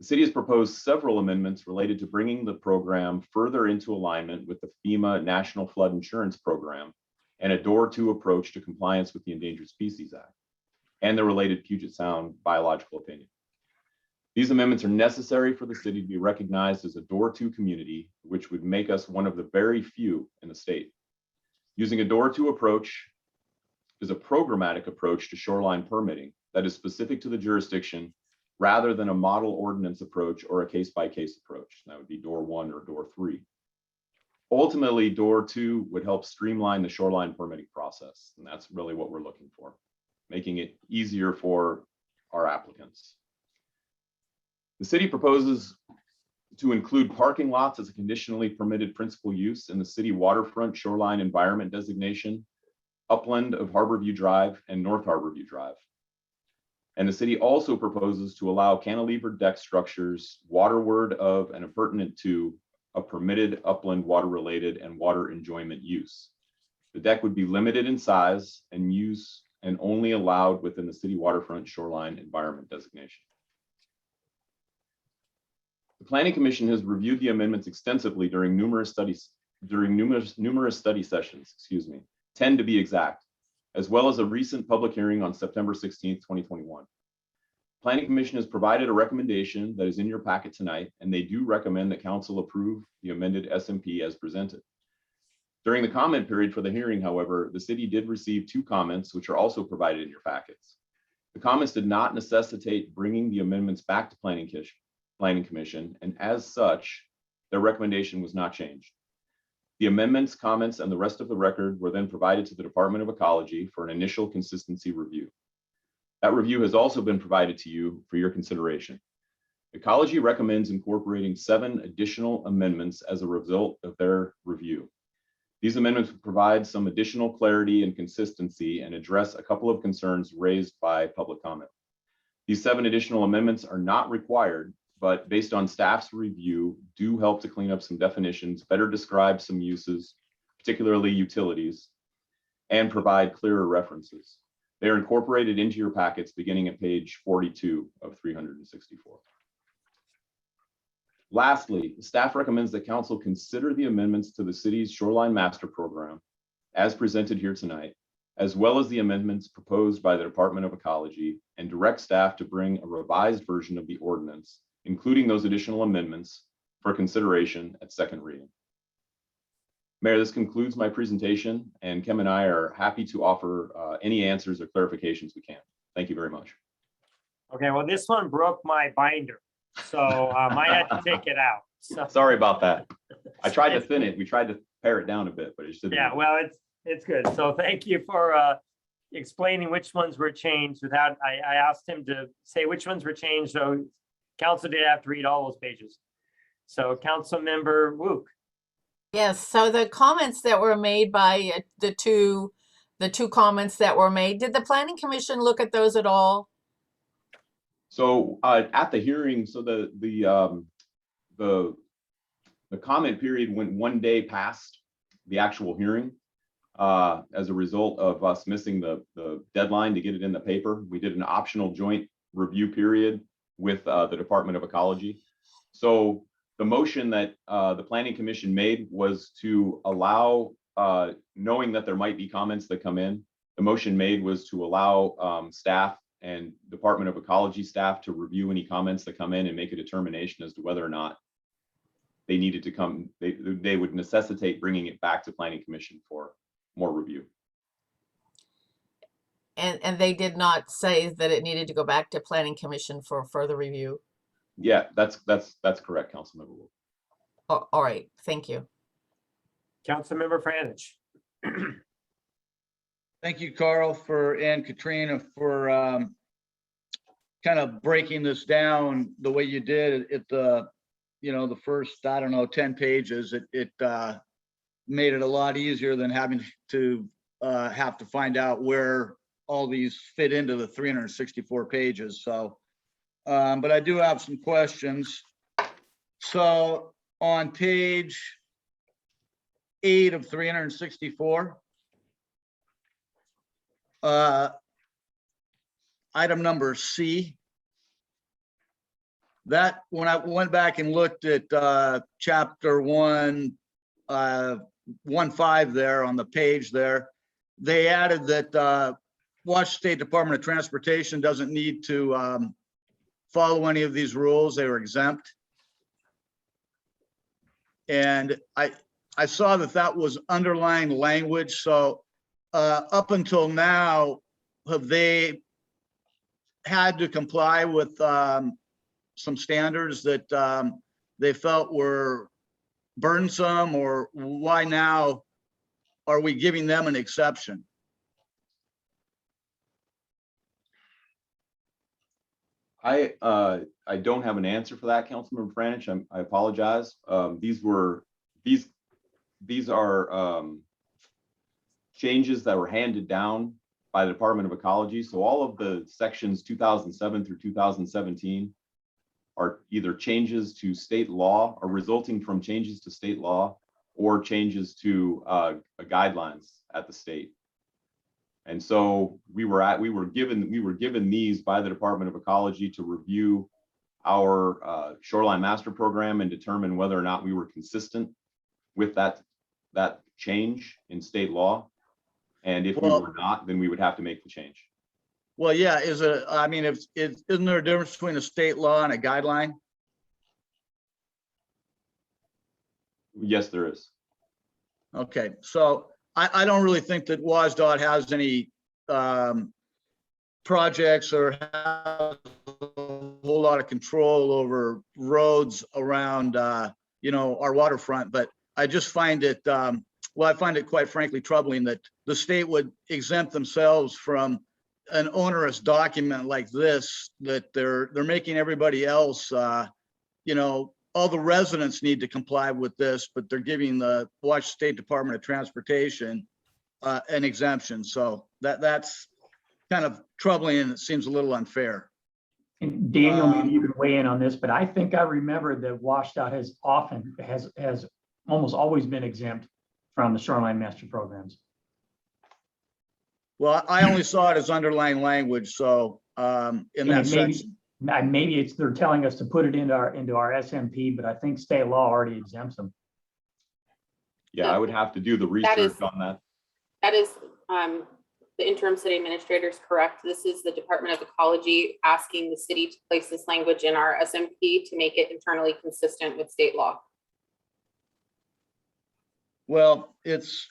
the city has proposed several amendments related to bringing the program further into alignment with the FEMA National Flood Insurance Program and a door-to approach to compliance with the Endangered Species Act and the related Puget Sound biological opinion. These amendments are necessary for the city to be recognized as a door-to community, which would make us one of the very few in the state. Using a door-to approach is a programmatic approach to shoreline permitting that is specific to the jurisdiction rather than a model ordinance approach or a case-by-case approach. That would be door 1 or door 3. Ultimately, door 2 would help streamline the shoreline permitting process, and that's really what we're looking for, making it easier for our applicants. The city proposes to include parking lots as a conditionally permitted principal use in the city waterfront shoreline environment designation, upland of Harborview Drive and North Harborview Drive. And the city also proposes to allow cantilevered deck structures waterward of and appurtenant to a permitted upland water-related and water enjoyment use. The deck would be limited in size and use and only allowed within the city waterfront shoreline environment designation. The Planning Commission has reviewed the amendments extensively during numerous study sessions, 10 to be exact, as well as a recent public hearing on September 16th, 2021. Planning Commission has provided a recommendation that is in your packet tonight, and they do recommend that council approve the amended SMP as presented. During the comment period for the hearing, however, the city did receive 2 comments, which are also provided in your packets. The comments did not necessitate bringing the amendments back to Planning Commission, and as such, their recommendation was not changed. The amendments, comments, and the rest of the record were then provided to the Department of Ecology for an initial consistency review. That review has also been provided to you for your consideration. Ecology recommends incorporating 7 additional amendments as a result of their review. These amendments will provide some additional clarity and consistency and address a couple of concerns raised by public comment. These 7 additional amendments are not required, but based on staff's review, do help to clean up some definitions, better describe some uses, particularly utilities, and provide clearer references. They are incorporated into your packets beginning at page 42 of 364. Lastly, staff recommends that council consider the amendments to the city's Shoreline Master Program as presented here tonight, as well as the amendments proposed by the Department of Ecology, and direct staff to bring a revised version of the ordinance, including those additional amendments, for consideration at second reading. Mayor, this concludes my presentation, and Kim and I are happy to offer any answers or clarifications we can. Thank you very much. Okay, well, this one broke my binder, so I had to take it out. So. Sorry about that. I tried to thin it. We tried to pare it down a bit, but it should. Yeah, well, it's good. So thank you for explaining which ones were changed. Without, I asked him to say which ones were changed, so council did have to read all those pages. So Council Member Wook. Yes, so the comments that were made by the two comments that were made, did the Planning Commission look at those at all? So at the hearing, so the comment period went 1 day past the actual hearing. as a result of us missing the deadline to get it in the paper. We did an optional joint review period with the Department of Ecology. So the motion that the Planning Commission made was to allow, knowing that there might be comments that come in, the motion made was to allow staff and Department of Ecology staff to review any comments that come in and make a determination as to whether or not they needed to come, they would necessitate bringing it back to Planning Commission for more review. And they did not say that it needed to go back to Planning Commission for further review. Yeah, that's correct, Councilmember Wu. Oh, all right, thank you. Councilmember Franich. Thank you, Carl, and Katrina for kind of breaking this down the way you did. The first, I don't know, 10 pages, it made it a lot easier than having to have to find out where all these fit into the 364 pages. So, but I do have some questions. So on page 8 of 364, item number C, that when I went back and looked at chapter 1.15 there on the page there, they added that Washington State Department of Transportation doesn't need to follow any of these rules. They were exempt. And I saw that was underlying language. So up until now, have they had to comply with some standards that they felt were burdensome, or why now are we giving them an exception? I don't have an answer for that, Councilmember Franich. I apologize. These are changes that were handed down by the Department of Ecology. So all of the sections 2007 through 2017 are either changes to state law or resulting from changes to state law or changes to guidelines at the state. And so we were given these by the Department of Ecology to review our shoreline master program and determine whether or not we were consistent with that change in state law. And if we were not, then we would have to make the change. Well, yeah, isn't there a difference between a state law and a guideline? Yes, there is. Okay, so I don't really think that WSDOT has any projects or has a whole lot of control over roads around, our waterfront. But I just find it, I find it quite frankly troubling that the state would exempt themselves from an onerous document like this, that they're making everybody else, all the residents need to comply with this, but they're giving the Washington State Department of Transportation an exemption. So that's kind of troubling, and it seems a little unfair. And Daniel, maybe you can weigh in on this, but I think I remember that WSDOT has almost always been exempt from the shoreline master programs. Well, I only saw it as underlying language, so in that section. Maybe they're telling us to put it into our SMP, but I think state law already exempts them. Yeah, I would have to do the research on that. That is the interim city administrator is correct. This is the Department of Ecology asking the city to place this language in our SMP to make it internally consistent with state law. Well, it's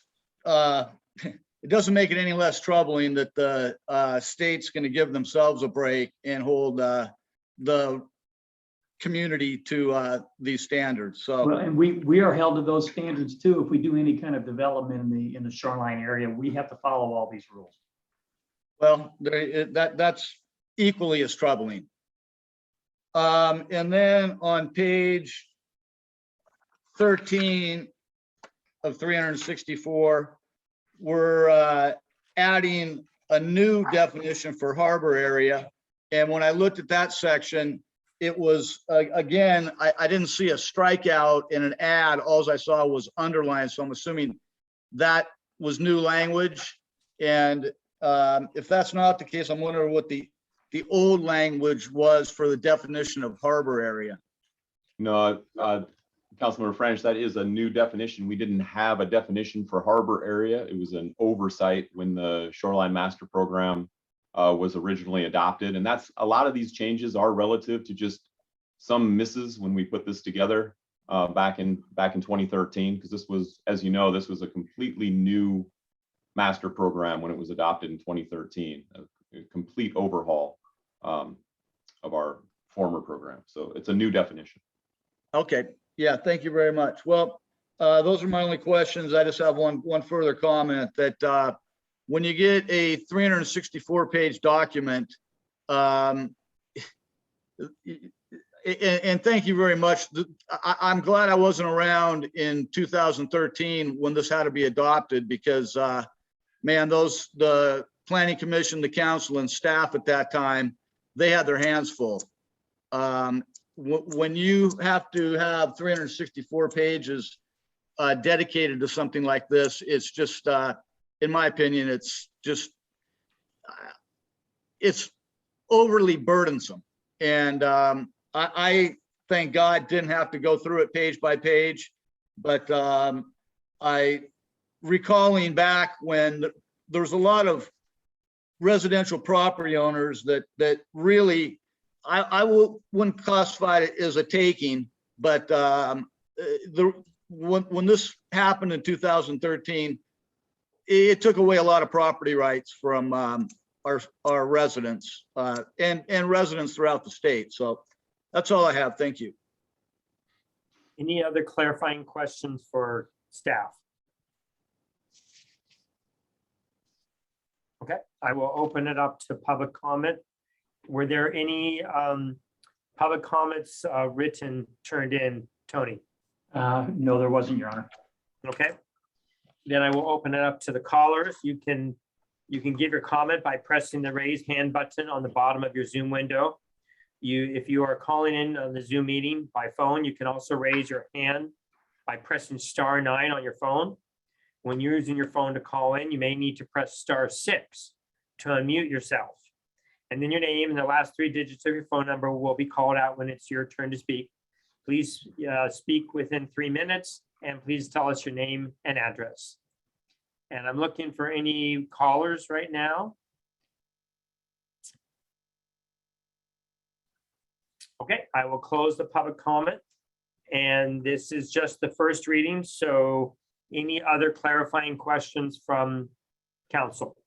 it doesn't make it any less troubling that the state's going to give themselves a break and hold the community to these standards. So, well, and we are held to those standards too. If we do any kind of development in the shoreline area, we have to follow all these rules. Well, that's equally as troubling. And then on page 13 of 364, we're adding a new definition for harbor area. And when I looked at that section, it was, again, I didn't see a strikeout in an ad. All I saw was underlined. So I'm assuming that was new language. And if that's not the case, I'm wondering what the old language was for the definition of harbor area. No, Councilmember French, that is a new definition. We didn't have a definition for harbor area. It was an oversight when the Shoreline Master Program was originally adopted. And that's, a lot of these changes are relative to just some misses when we put this together back in 2013, because this was, as you know, this was a completely new master program when it was adopted in 2013, a complete overhaul of our former program. So it's a new definition. Okay, yeah, thank you very much. Well, those are my only questions. I just have one further comment that when you get a 364-page document, and thank you very much. I'm glad I wasn't around in 2013 when this had to be adopted, because man, the Planning Commission, the council and staff at that time, they had their hands full. When you have to have 364 pages dedicated to something like this, it's just, in my opinion, it's just, it's overly burdensome. And I thank God didn't have to go through it page by page, but I recalling back when there was a lot of residential property owners that really, I wouldn't classify it as a taking, but when this happened in 2013, it took away a lot of property rights from our residents and residents throughout the state. So that's all I have. Thank you. Any other clarifying questions for staff? Okay, I will open it up to public comment. Were there any public comments written, turned in, Tony? No, there wasn't, Your Honor. Okay, then I will open it up to the callers. You can give your comment by pressing the raise hand button on the bottom of your Zoom window. If you are calling in on the Zoom meeting by phone, you can also raise your hand by pressing *9 on your phone. When you're using your phone to call in, you may need to press *6 to unmute yourself. And then your name and the last 3 digits of your phone number will be called out when it's your turn to speak. Please speak within 3 minutes, and please tell us your name and address. And I'm looking for any callers right now. Okay, I will close the public comment. And this is just the first reading. So any other clarifying questions from council?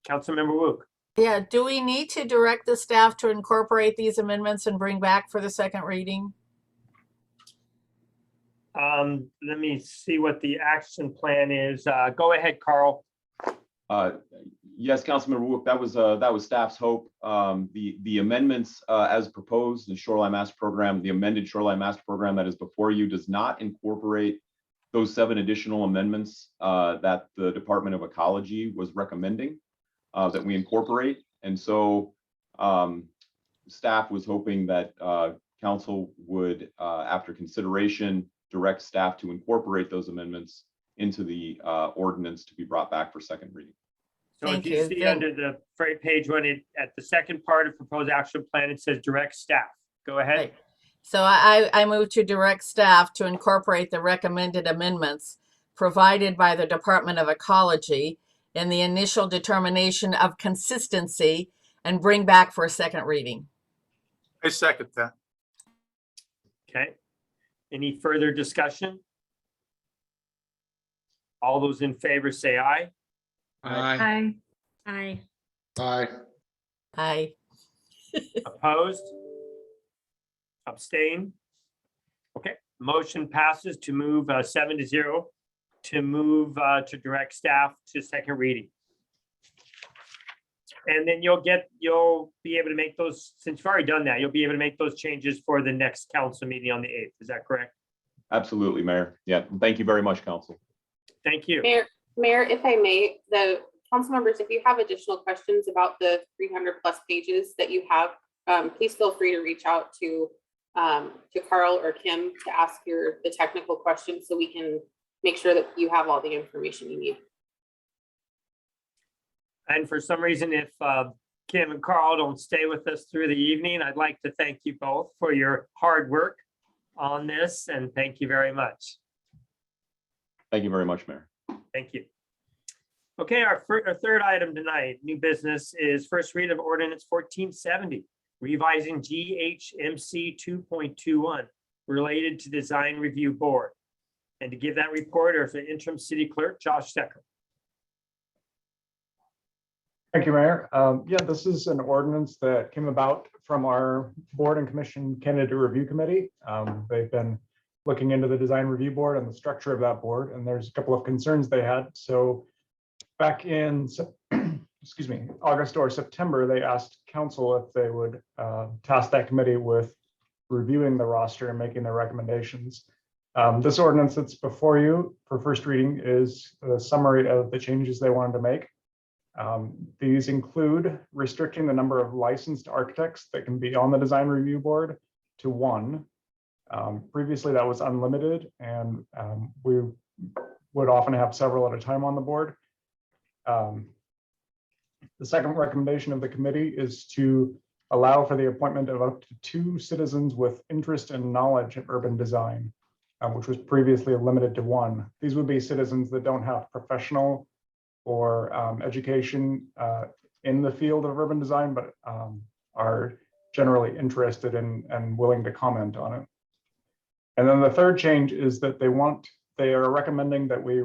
Councilmember Wook. Yeah, do we need to direct the staff to incorporate these amendments and bring back for the second reading? Let me see what the action plan is. Go ahead, Carl. Yes, Councilmember Wook, that was staff's hope. The amendments as proposed, the Shoreline Master Program, the amended Shoreline Master Program that is before you does not incorporate those 7 additional amendments that the Department of Ecology was recommending that we incorporate. And so staff was hoping that council would, after consideration, direct staff to incorporate those amendments into the ordinance to be brought back for second reading. So if you see under the freight page when at the second part of proposed action plan, it says direct staff. Go ahead. Right. So I move to direct staff to incorporate the recommended amendments provided by the Department of Ecology in the initial determination of consistency and bring back for a second reading. I second that. Okay. Any further discussion? All those in favor say aye. Aye. Aye. Aye. Aye. Opposed? Abstain? Okay, motion passes to move 7-0 to move to direct staff to second reading. And then you'll be able to make those, since you've already done that, you'll be able to make those changes for the next council meeting on the 8th. Is that correct? Absolutely, Mayor. Yeah, thank you very much, Council. Thank you. Mayor, if I may, the council members, if you have additional questions about the 300+ pages that you have, please feel free to reach out to Carl or Kim to ask the technical questions so we can make sure that you have all the information you need. And for some reason, if Kim and Carl don't stay with us through the evening, I'd like to thank you both for your hard work on this, and thank you very much. Thank you very much, Mayor. Thank you. Okay, our third item tonight, new business, is first read of Ordinance 1470, revising GHMC 2.21 related to Design Review Board. And to give that report is the interim city clerk, Josh Stecker. Thank you, Mayor. Yeah, this is an ordinance that came about from our Board and Commission Candidate Review Committee. They've been looking into the Design Review Board and the structure of that board, and there's a couple of concerns they had. So back in, excuse me, August or September, they asked council if they would task that committee with reviewing the roster and making their recommendations. This ordinance that's before you for first reading is a summary of the changes they wanted to make. These include restricting the number of licensed architects that can be on the Design Review Board to 1. Previously, that was unlimited, and we would often have several at a time on the board. The second recommendation of the committee is to allow for the appointment of up to 2 citizens with interest and knowledge of urban design, which was previously limited to 1. These would be citizens that don't have professional or education in the field of urban design, but are generally interested in and willing to comment on it. And then the third change is that they are recommending that we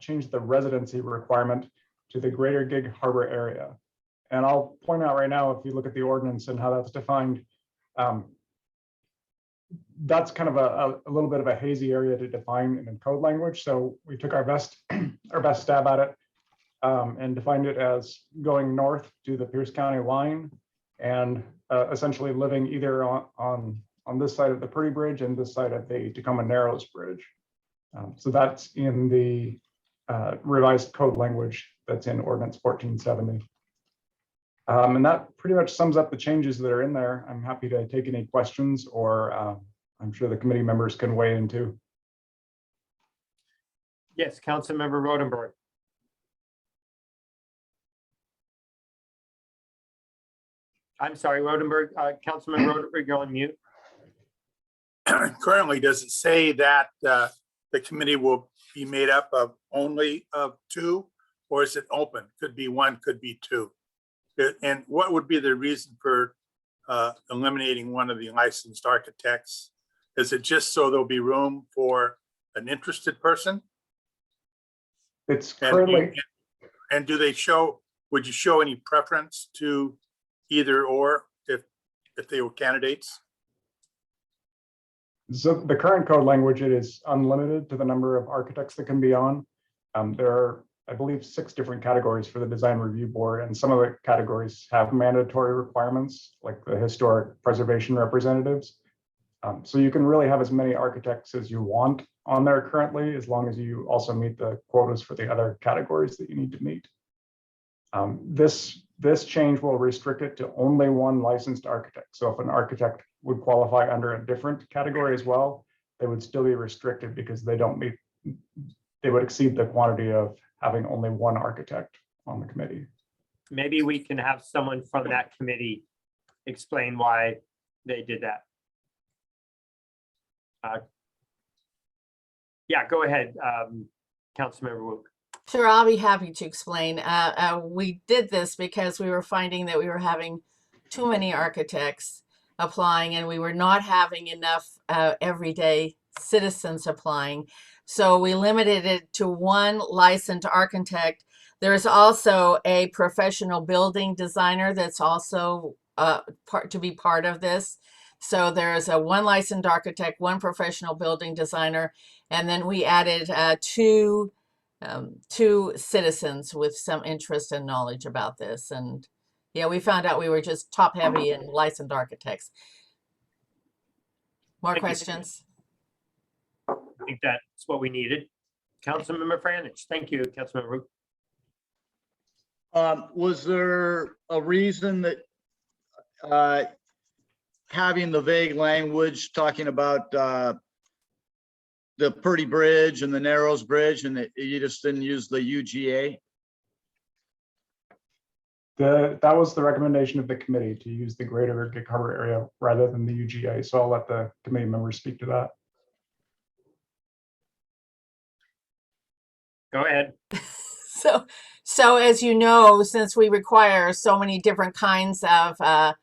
change the residency requirement to the greater Gig Harbor area. And I'll point out right now, if you look at the ordinance and how that's defined, that's kind of a little bit of a hazy area to define in code language. So we took our best stab at it and defined it as going north to the Pierce County line and essentially living either on this side of the Purdy Bridge and this side of the Tacoma Narrows Bridge. So that's in the revised code language that's in Ordinance 1470. And that pretty much sums up the changes that are in there. I'm happy to take any questions, or I'm sure the committee members can weigh in too. Yes, Councilmember Rodenbach. I'm sorry, Rodenbach, Councilmember Rodenbach, you're on mute. Currently, does it say that the committee will be made up of only of 2, or is it open? Could be 1, could be 2. And what would be the reason for eliminating one of the licensed architects? Is it just so there'll be room for an interested person? It's currently. And do they would you show any preference to either or if they were candidates? So the current code language, it is unlimited to the number of architects that can be on. There are, I believe, 6 different categories for the Design Review Board, and some of the categories have mandatory requirements, like the historic preservation representatives. So you can really have as many architects as you want on there currently, as long as you also meet the quotas for the other categories that you need to meet. This change will restrict it to only 1 licensed architect. So if an architect would qualify under a different category as well, they would still be restricted because they would exceed the quantity of having only 1 architect on the committee. Maybe we can have someone from that committee explain why they did that. Yeah, go ahead, Councilmember Wook. Sure, I'll be happy to explain. We did this because we were finding that we were having too many architects applying, and we were not having enough everyday citizens applying. So we limited it to 1 licensed architect. There's also a professional building designer that's also to be part of this. So there's a 1 licensed architect, 1 professional building designer, and then we added 2 citizens with some interest and knowledge about this. And yeah, we found out we were just top heavy in licensed architects. More questions? I think that's what we needed. Councilmember Franich. Thank you, Councilmember Wook. Was there a reason that having the vague language talking about the Purdy Bridge and the Narrows Bridge, and you just didn't use the UGA? That was the recommendation of the committee, to use the greater Gig Harbor area rather than the UGA. So I'll let the committee members speak to that. Go ahead. So as you know, since we require so many different kinds of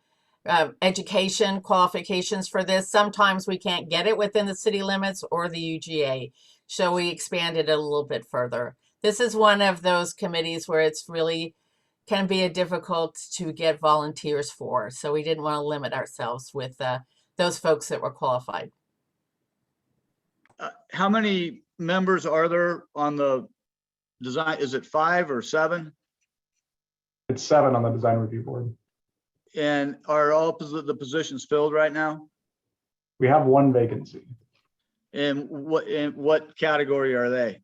education qualifications for this, sometimes we can't get it within the city limits or the UGA. So we expanded it a little bit further. This is one of those committees where it's really can be a difficult to get volunteers for. So we didn't want to limit ourselves with those folks that were qualified. How many members are there on the design? Is it 5 or 7? It's 7 on the design review board. And are all the positions filled right now? We have 1 vacancy. And what category are they?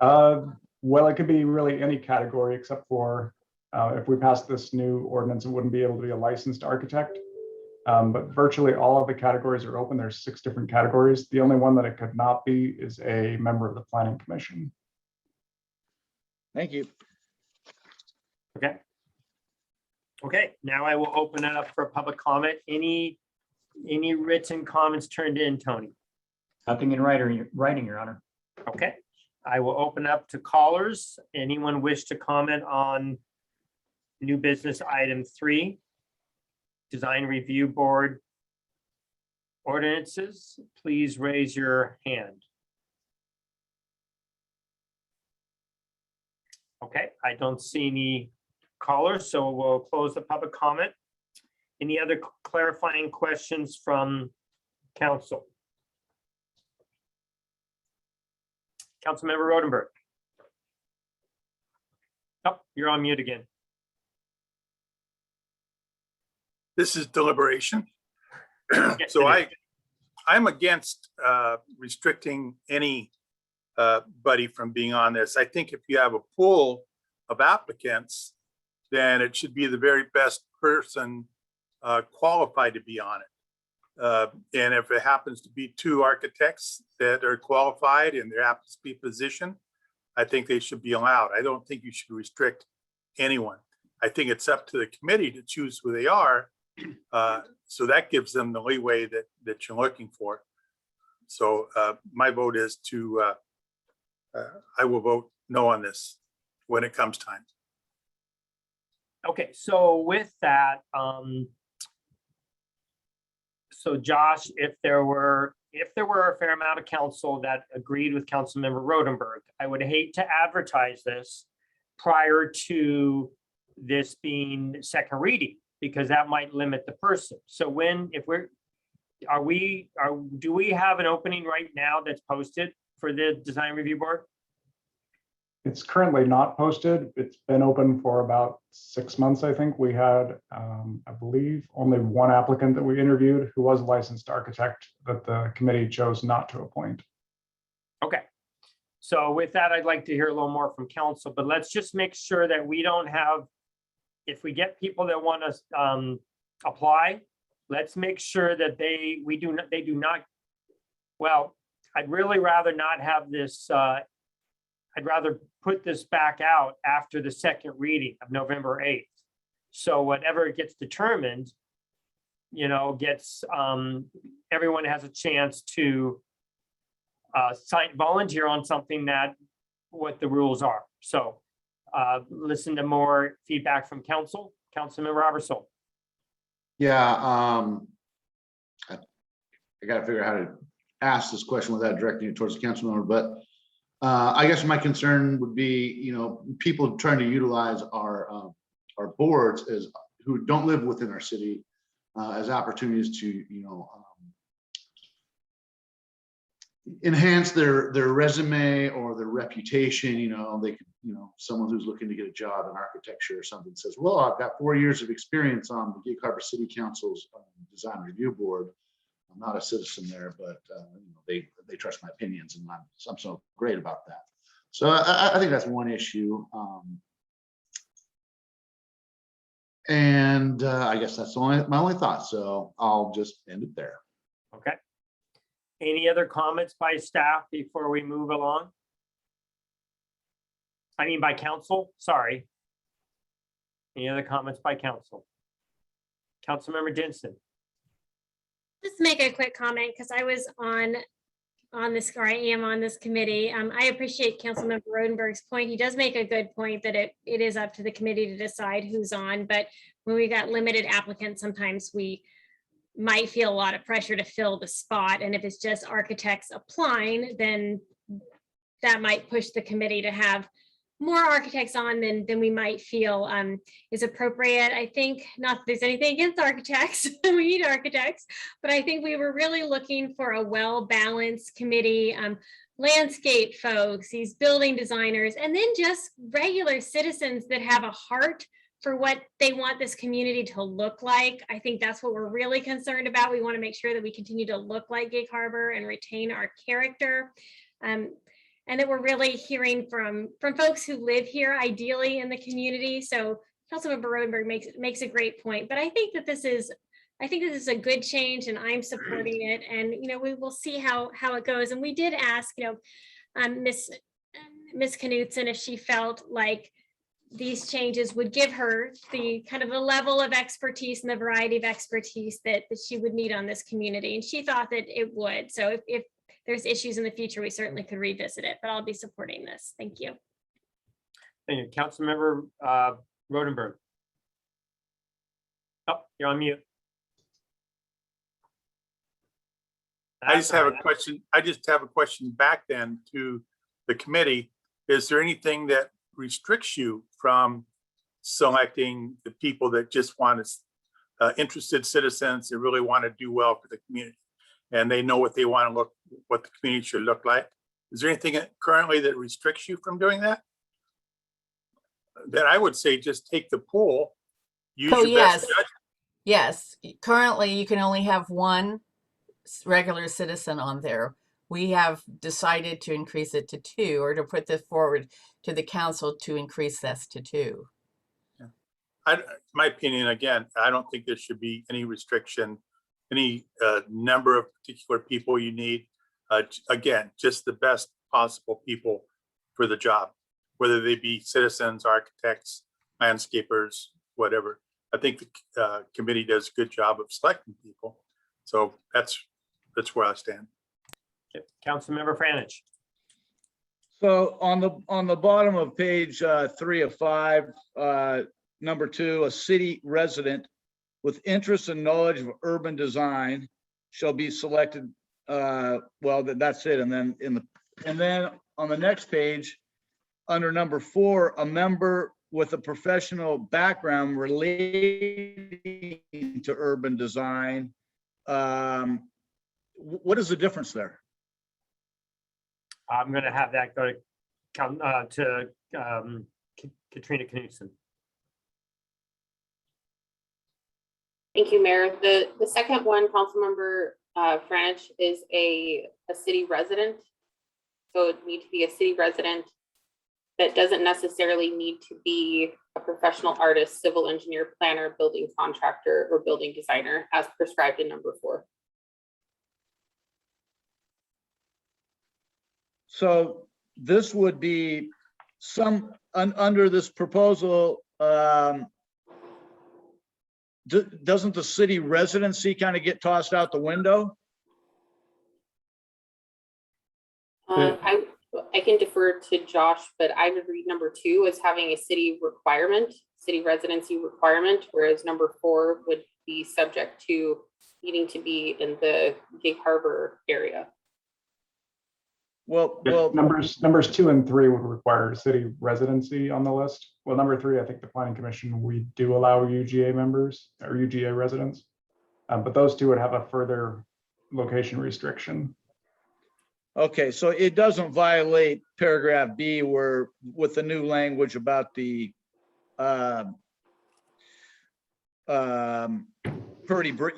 Well, it could be really any category except for if we pass this new ordinance, it wouldn't be able to be a licensed architect. But virtually all of the categories are open. There's 6 different categories. The only one that it could not be is a member of the Planning Commission. Thank you. Okay. Okay, now I will open it up for public comment. Any written comments turned in, Tony? Nothing in writing, Your Honor. Okay, I will open up to callers. Anyone wish to comment on new business item 3, design review board ordinances? Please raise your hand. Okay, I don't see any callers, so we'll close the public comment. Any other clarifying questions from council? Councilmember Rodenbach. Oh, you're on mute again. This is deliberation. Yes, So it is. I'm against restricting anybody from being on this. I think if you have a pool of applicants, then it should be the very best person qualified to be on it. And if it happens to be 2 architects that are qualified and there happens to be a position, I think they should be allowed. I don't think you should restrict anyone. I think it's up to the committee to choose who they are. So that gives them the leeway that you're looking for. So my vote is to, I will vote no on this when it comes time. Okay, so with that, so Josh, if there were a fair amount of council that agreed with Councilmember Rodenbach, I would hate to advertise this prior to this being second reading, because that might limit the person. So do we have an opening right now that's posted for the design review board? It's currently not posted. It's been open for about 6 months, I think. We had, I believe, only 1 applicant that we interviewed who was a licensed architect that the committee chose not to appoint. Okay. So with that, I'd like to hear a little more from council, but let's just make sure that we don't have, if we get people that want to apply, let's make sure that they do not, well, I'd really rather not have this, I'd rather put this back out after the second reading of November 8th. So whatever gets determined, gets, everyone has a chance to volunteer on something that, what the rules are. So listen to more feedback from council. Councilmember Robertson. Yeah, I got to figure out how to ask this question without directing it towards the council member, but I guess my concern would be, people trying to utilize our boards as who don't live within our city as opportunities to, enhance their resume or their reputation. They could, someone who's looking to get a job in architecture or something says, well, I've got 4 years of experience on the Gig Harbor City Council's design review board. I'm not a citizen there, but they trust my opinions, and I'm so great about that. So I think that's one issue. And I guess that's my only thought. So I'll just end it there. Okay. Any other comments by staff before we move along? I mean, by council, sorry. Any other comments by council? Councilmember Jensen. Just make a quick comment because I was on this, or I am on this committee. I appreciate Councilmember Rodenbach's point. He does make a good point that it is up to the committee to decide who's on, but when we got limited applicants, sometimes we might feel a lot of pressure to fill the spot. And if it's just architects applying, then that might push the committee to have more architects on than we might feel is appropriate. I think, not that there's anything against architects, we need architects, but I think we were really looking for a well-balanced committee, landscape folks, these building designers, and then just regular citizens that have a heart for what they want this community to look like. I think that's what we're really concerned about. We want to make sure that we continue to look like Gig Harbor and retain our character. And that we're really hearing from folks who live here, ideally in the community. So Councilmember Rodenbach makes a great point. But I think this is a good change, and I'm supporting it. And we will see how it goes. And we did ask, Miss Knutson if she felt like these changes would give her the kind of the level of expertise and the variety of expertise that she would need on this community. And she thought that it would. So if there's issues in the future, we certainly could revisit it, but I'll be supporting this. Thank you. Thank you. Councilmember Rodenbach. Oh, you're on mute. I just have a question. I just have a question back then to the committee. Is there anything that restricts you from selecting the people that just want to, interested citizens that really want to do well for the community? And they know what they want to what the community should look like. Is there anything currently that restricts you from doing that? Then I would say just take the pool. Use your best judgment. Yes. Currently, you can only have one regular citizen on there. We have decided to increase it to 2, or to put this forward to the council to increase this to 2. My opinion, again, I don't think there should be any restriction, any number of particular people you need. Again, just the best possible people for the job, whether they be citizens, architects, landscapers, whatever. I think the committee does a good job of selecting people. So that's where I stand. Okay. Councilmember Franich. So on the bottom of page 3 of 5, number 2, a city resident with interest and knowledge of urban design shall be selected. Well, that's it. And then on the next page, under number 4, a member with a professional background relating to urban design. What is the difference there? I'm going to have that go to Katrina Knutson. Thank you, Mayor. The second one, Councilmember Franich, is a city resident. So it needs to be a city resident that doesn't necessarily need to be a professional artist, civil engineer, planner, building contractor, or building designer as prescribed in number 4. So this would be under this proposal, doesn't the city residency kind of get tossed out the window? I can defer to Josh, but I would read number 2 as having a city residency requirement, whereas number 4 would be subject to needing to be in the Gig Harbor area. Well, numbers 2 and 3 would require city residency on the list. Well, number 3, I think the Planning Commission, we do allow UGA members or UGA residents, but those 2 would have a further location restriction. Okay, so it doesn't violate paragraph B, where with the new language about the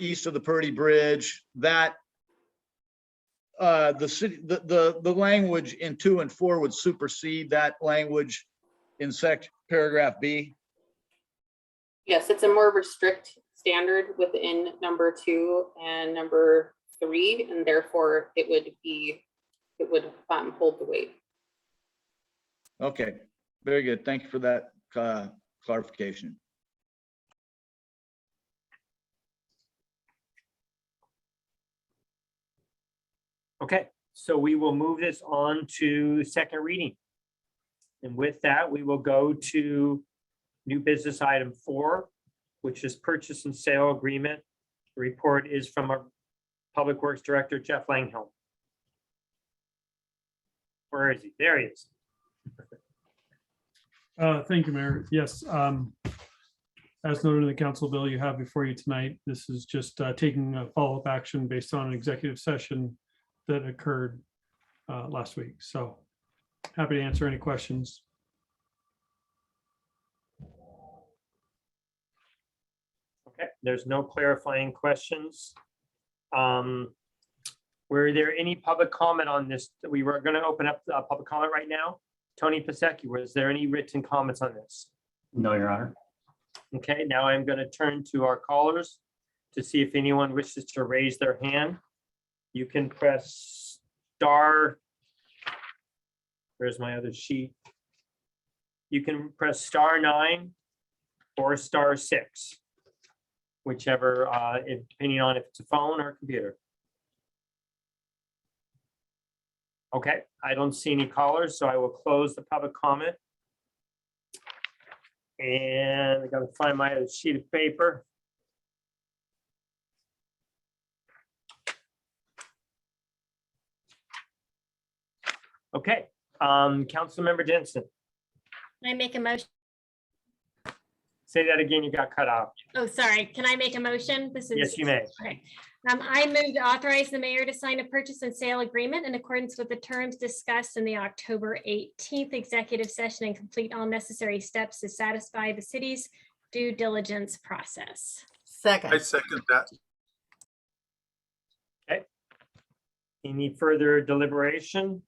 east of the Purdy Bridge, that the language in 2 and 4 would supersede that language in paragraph B. Yes, it's a more restrict standard within number 2, and number 3, and therefore it would hold the weight. Okay, very good. Thank you for that clarification. Okay, so we will move this on to second reading. And with that, we will go to new business item 4, which is purchase and sale agreement. The report is from our Public Works Director, Jeff Langhelm. Where is he? There he is. Thank you, Mayor. Yes. As noted in the council bill you have before you tonight, this is just taking a follow-up action based on an executive session that occurred last week. So happy to answer any questions. Okay, there's no clarifying questions. Were there any public comment on this? We were going to open up the public comment right now. Tony Piasecki, was there any written comments on this? No, Your Honor. Okay, now I'm going to turn to our callers to see if anyone wishes to raise their hand. You can press star. Where's my other sheet? You can press star 9 or star 6, whichever, depending on if it's a phone or a computer. Okay, I don't see any callers, so I will close the public comment. And I gotta find my other sheet of paper. Okay, Councilmember Jensen, Can I make a motion? say that again, you got cut off. Oh, sorry. Can I make a motion? Yes, you may. Okay. I move to authorize the mayor to sign a purchase and sale agreement in accordance with the terms discussed in the October 18th executive session and complete all necessary steps to satisfy the city's due diligence process. Second. I second that. Okay. Any further deliberation?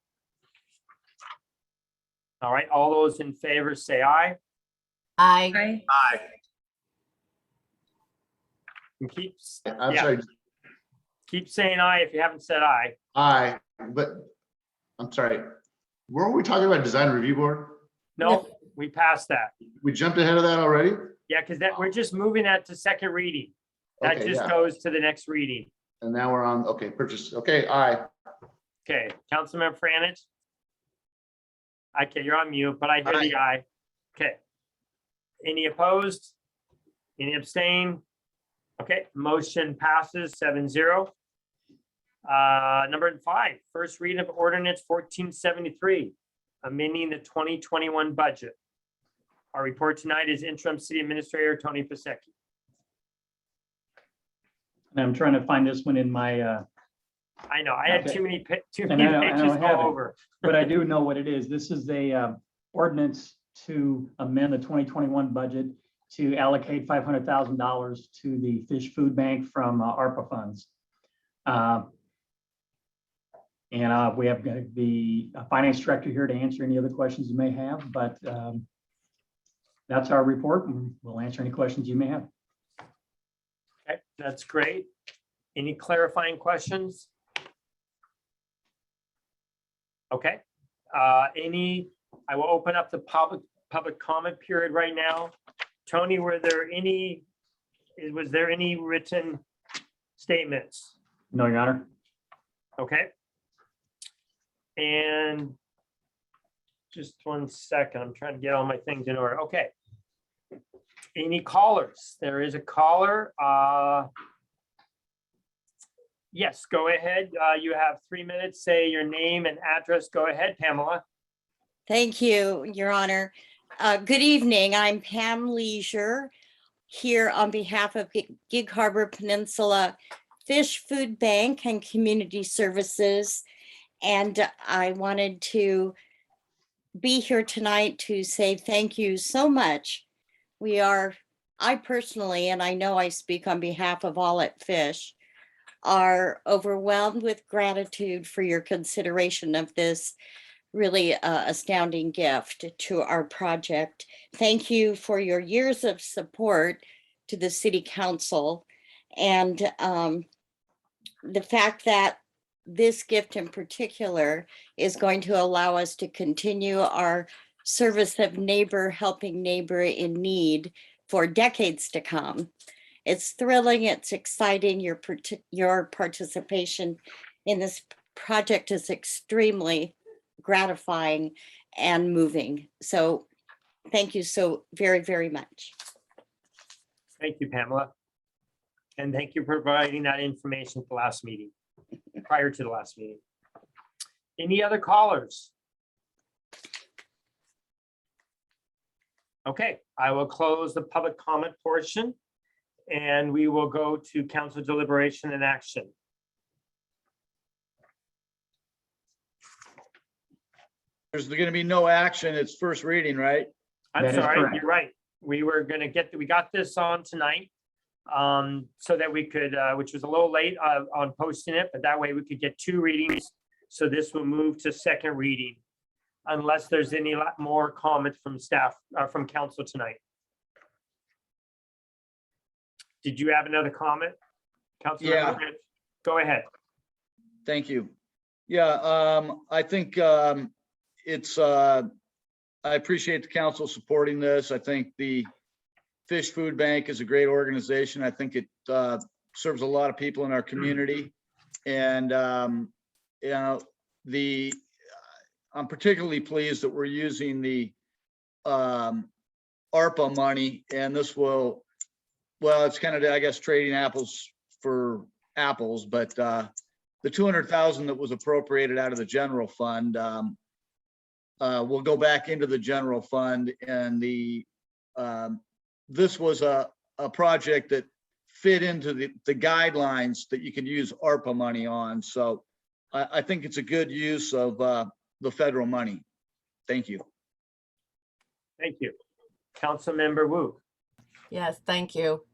All right, all those in favor say aye. Aye. Aye. And I'm sorry, keep saying aye if you haven't said aye. aye, but I'm sorry. Weren't we talking about design review board? No, we passed that. We jumped ahead of that already? Yeah, because that we're just moving that to second reading. That Okay, just yeah. goes to the next reading. And now we're on, okay, purchase, okay, aye. Okay, Councilmember Franich. Okay, you're on mute, but I hear the aye. Okay. Any opposed? Any abstain? Okay, motion passes 7-0. Number 5, first reading of ordinance 1473, amending the 2021 budget. Our report tonight is Interim City Administrator Tony Piasecki. And I'm trying to find this one in my, I know, I had Okay. too many And pages I to don't have go it. over. but I do know what it is. This is a ordinance to amend the 2021 budget to allocate $500,000 to the fish food bank from ARPA funds. And we have the finance director here to answer any other questions you may have, but that's our report, and we'll answer any questions you may have. Okay, that's great. Any clarifying questions? Okay, I will open up the public comment period right now. Tony, was there any written statements? No, Your Honor. Okay. And just 1 second, I'm trying to get all my things in order. Okay. Any callers? There is a caller. Yes, go ahead. You have 3 minutes. Say your name and address. Go ahead, Pamela. Thank you, Your Honor. Good evening. I'm Pam Leisure here on behalf of Gig Harbor Peninsula Fish Food Bank and Community Services. And I wanted to be here tonight to say thank you so much. I personally, and I know I speak on behalf of all at Fish, are overwhelmed with gratitude for your consideration of this really astounding gift to our project. Thank you for your years of support to the City Council. And the fact that this gift in particular is going to allow us to continue our service of neighbor helping neighbor in need for decades to come. It's thrilling, it's exciting. Your participation in this project is extremely gratifying and moving. So thank you so very, very much. Thank you, Pamela. And thank you for providing that information at the last meeting, prior to the last meeting. Any other callers? Okay, I will close the public comment portion and we will go to council deliberation and action. There's going to be no action. It's first reading, right? I'm sorry, you're right. We were gonna we got this on tonight so that we could, which was a little late on posting it, but that way we could get 2 readings. So this will move to second reading unless there's any more comments from staff, from council tonight. Did you have another comment? Councilmember Yeah. French? Go ahead. Thank you. Yeah, I think it's, I appreciate the council supporting this. I think the Fish Food Bank is a great organization. I think it serves a lot of people in our community. And, you know, I'm particularly pleased that we're using the ARPA money, and this will, well, it's kind of, I guess, trading apples for apples, but the $200,000 that was appropriated out of the general fund will go back into the general fund, and this was a project that fit into the guidelines that you could use ARPA money on. So I think it's a good use of the federal money. Thank you. Thank you. Councilmember Wu. Yes, thank you.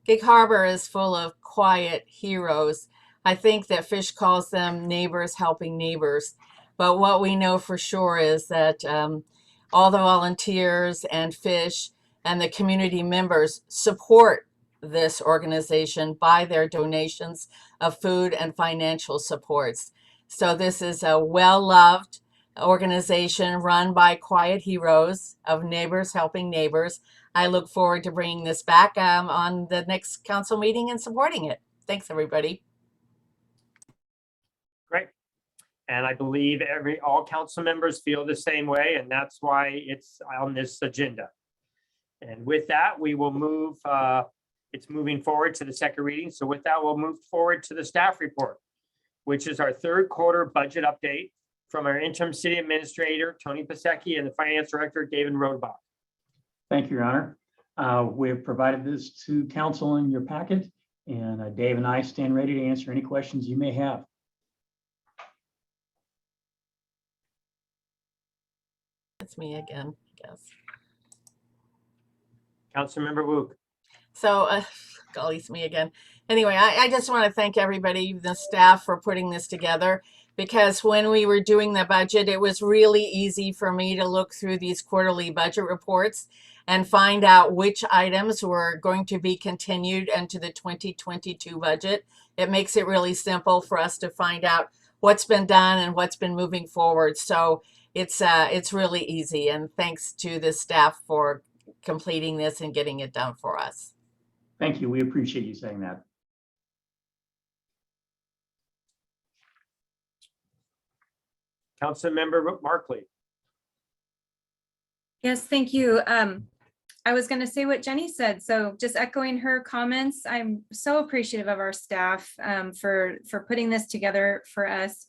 Gig Harbor is full of quiet heroes. I think that Fish calls them neighbors helping neighbors. But what we know for sure is that all the volunteers and Fish and the community members support this organization by their donations of food and financial supports. So this is a well-loved organization run by quiet heroes of neighbors helping neighbors. I look forward to bringing this back on the next council meeting and supporting it. Thanks, everybody. Great. And I believe all council members feel the same way, and that's why it's on this agenda. And with that, we will move, it's moving forward to the second reading. So with that, we'll move forward to the staff report, which is our third quarter budget update from our interim city administrator, Tony Piasecki, and the finance director, David Rodenbach. Thank you, Your Honor. We have provided this to council in your packet, and Dave and I stand ready to answer any questions you may have. It's me again, I guess. Councilmember Wu. So, golly, it's me again. Anyway, I just want to thank everybody, the staff, for putting this together, because when we were doing the budget, it was really easy for me to look through these quarterly budget reports and find out which items were going to be continued into the 2022 budget. It makes it really simple for us to find out what's been done and what's been moving forward. So it's really easy, and thanks to the staff for completing this and getting it done for us. Thank you. We appreciate you saying that. Councilmember Markley. Yes, thank you. I was going to say what Jenny said. So just echoing her comments, I'm so appreciative of our staff for putting this together for us.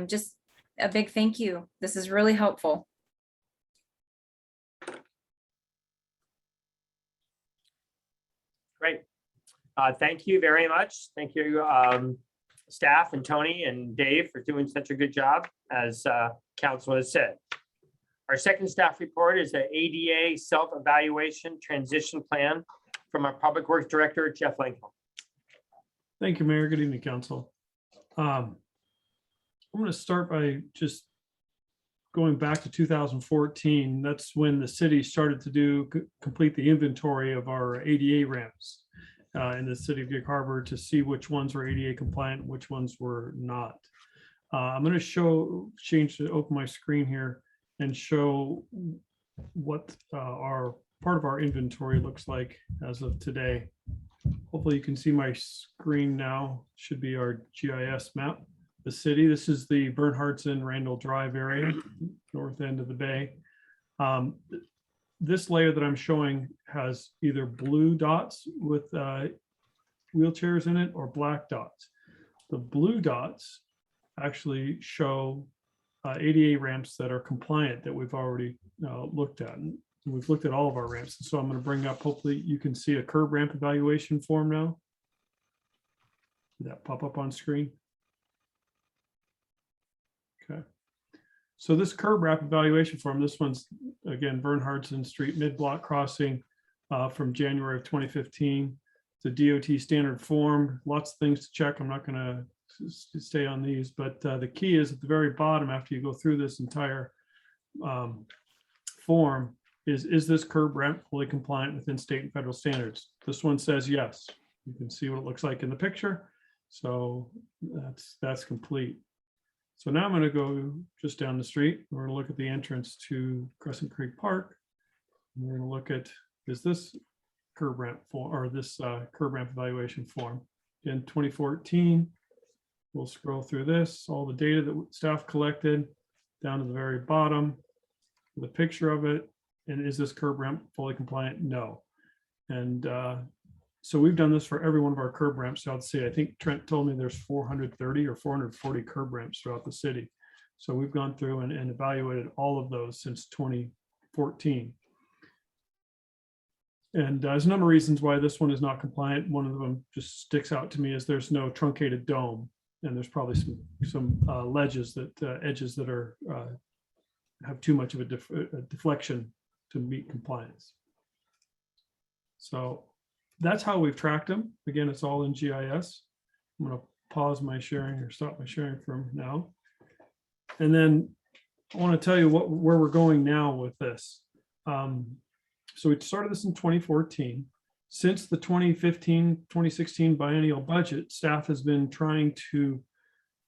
Just a big thank you. This is really helpful. Great. Thank you very much. Thank you, staff and Tony and Dave for doing such a good job, as council has said. Our second staff report is the ADA self-evaluation transition plan from our Public Works Director, Jeff Langhelm. Thank you, Mayor. Good evening, council. I'm going to start by just going back to 2014. That's when the city started to complete the inventory of our ADA ramps. in the city of Gig Harbor to see which ones were ADA compliant, and which ones were not. I'm going to open my screen here and show what our part of our inventory looks like as of today. Hopefully you can see my screen now. Should be our GIS map. The city, this is the Bernhardtson Randall Drive area, north end of the bay. This layer that I'm showing has either blue dots with wheelchairs in it or black dots. The blue dots actually show ADA ramps that are compliant that we've already looked at. And we've looked at all of our ramps. So I'm going to bring up, hopefully you can see a curb ramp evaluation form now. Did that pop up on screen? Okay. So this curb ramp evaluation form, this one's again, Bernhardtson Street mid-block crossing from January of 2015. It's a DOT standard form, lots of things to check. I'm not going to stay on these, but the key is at the very bottom after you go through this entire form is this curb ramp fully compliant within state and federal standards? This one says yes. You can see what it looks like in the picture. So that's complete. So now I'm going to go just down the street. We're going to look at the entrance to Crescent Creek Park. And we're going to look at, is this curb ramp form or this curb ramp evaluation form in 2014. We'll scroll through this, all the data that staff collected down to the very bottom, the picture of it. And is this curb ramp fully compliant? No. And so we've done this for every one of our curb ramps throughout the city. I think Trent told me there's 430 or 440 curb ramps throughout the city. So we've gone through and evaluated all of those since 2014. And there's a number of reasons why this one is not compliant. One of them just sticks out to me is there's no truncated dome. And there's probably some ledges that edges that are have too much of a deflection to meet compliance. So that's how we've tracked them. Again, it's all in GIS. I'm going to pause my sharing or stop my sharing from now. And then I want to tell you where we're going now with this. So we started this in 2014. Since the 2015-2016 biennial budget, staff has been trying to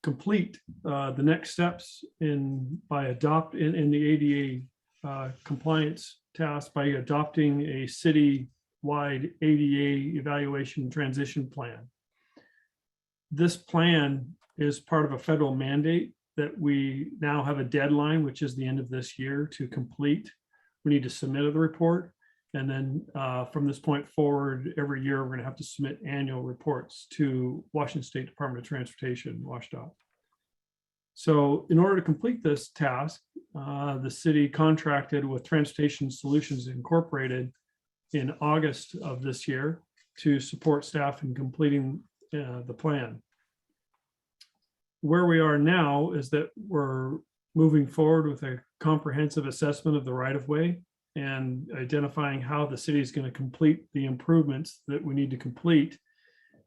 complete the next steps in the ADA compliance task by adopting a city-wide ADA evaluation transition plan. This plan is part of a federal mandate that we now have a deadline, which is the end of this year, to complete. We need to submit the report. And then from this point forward, every year, we're going to have to submit annual reports to Washington State Department of Transportation, WSDOT. So in order to complete this task, the city contracted with Transportation Solutions Incorporated in August of this year to support staff in completing the plan. Where we are now is that we're moving forward with a comprehensive assessment of the right-of-way and identifying how the city is going to complete the improvements that we need to complete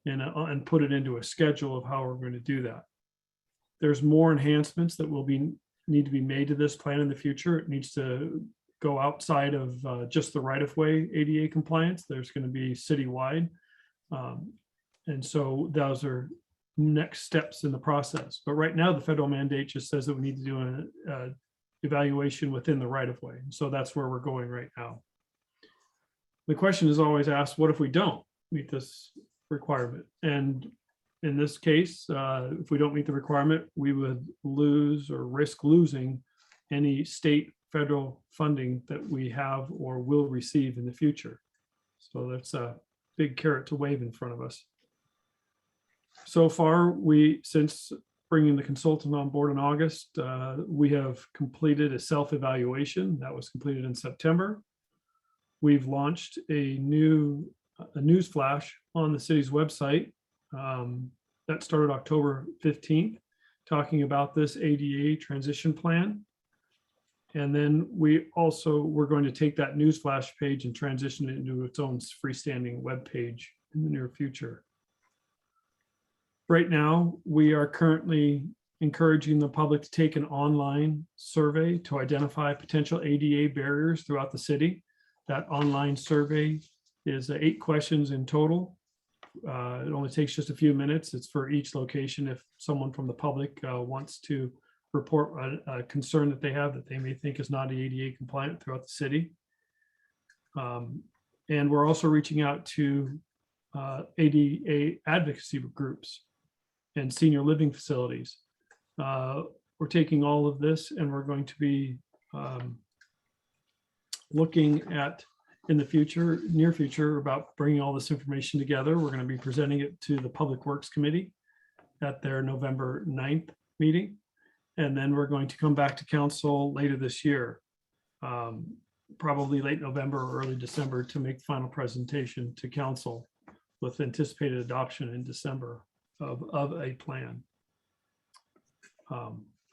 and put it into a schedule of how we're going to do that. There's more enhancements that will need to be made to this plan in the future. It needs to go outside of just the right-of-way ADA compliance. There's going to be citywide. And so those are next steps in the process. But right now, the federal mandate just says that we need to do an evaluation within the right-of-way. So that's where we're going right now. The question is always asked, what if we don't meet this requirement? And in this case, if we don't meet the requirement, we would lose or risk losing any state federal funding that we have or will receive in the future. So that's a big carrot to wave in front of us. So far, since bringing the consultant on board in August, we have completed a self-evaluation that was completed in September. We've launched a news flash on the city's website that started October 15th, talking about this ADA transition plan. And then we're going to take that news flash page and transition it into its own freestanding web page in the near future. Right now, we are currently encouraging the public to take an online survey to identify potential ADA barriers throughout the city. That online survey is 8 questions in total. It only takes just a few minutes. It's for each location. If someone from the public wants to report a concern that they have that they may think is not ADA compliant throughout the city. And we're also reaching out to ADA advocacy groups and senior living facilities. We're taking all of this and we're going to be looking at in the future, near future, about bringing all this information together. We're going to be presenting it to the Public Works Committee at their November 9th meeting. And then we're going to come back to council later this year, probably late November or early December, to make final presentation to council with anticipated adoption in December of a plan.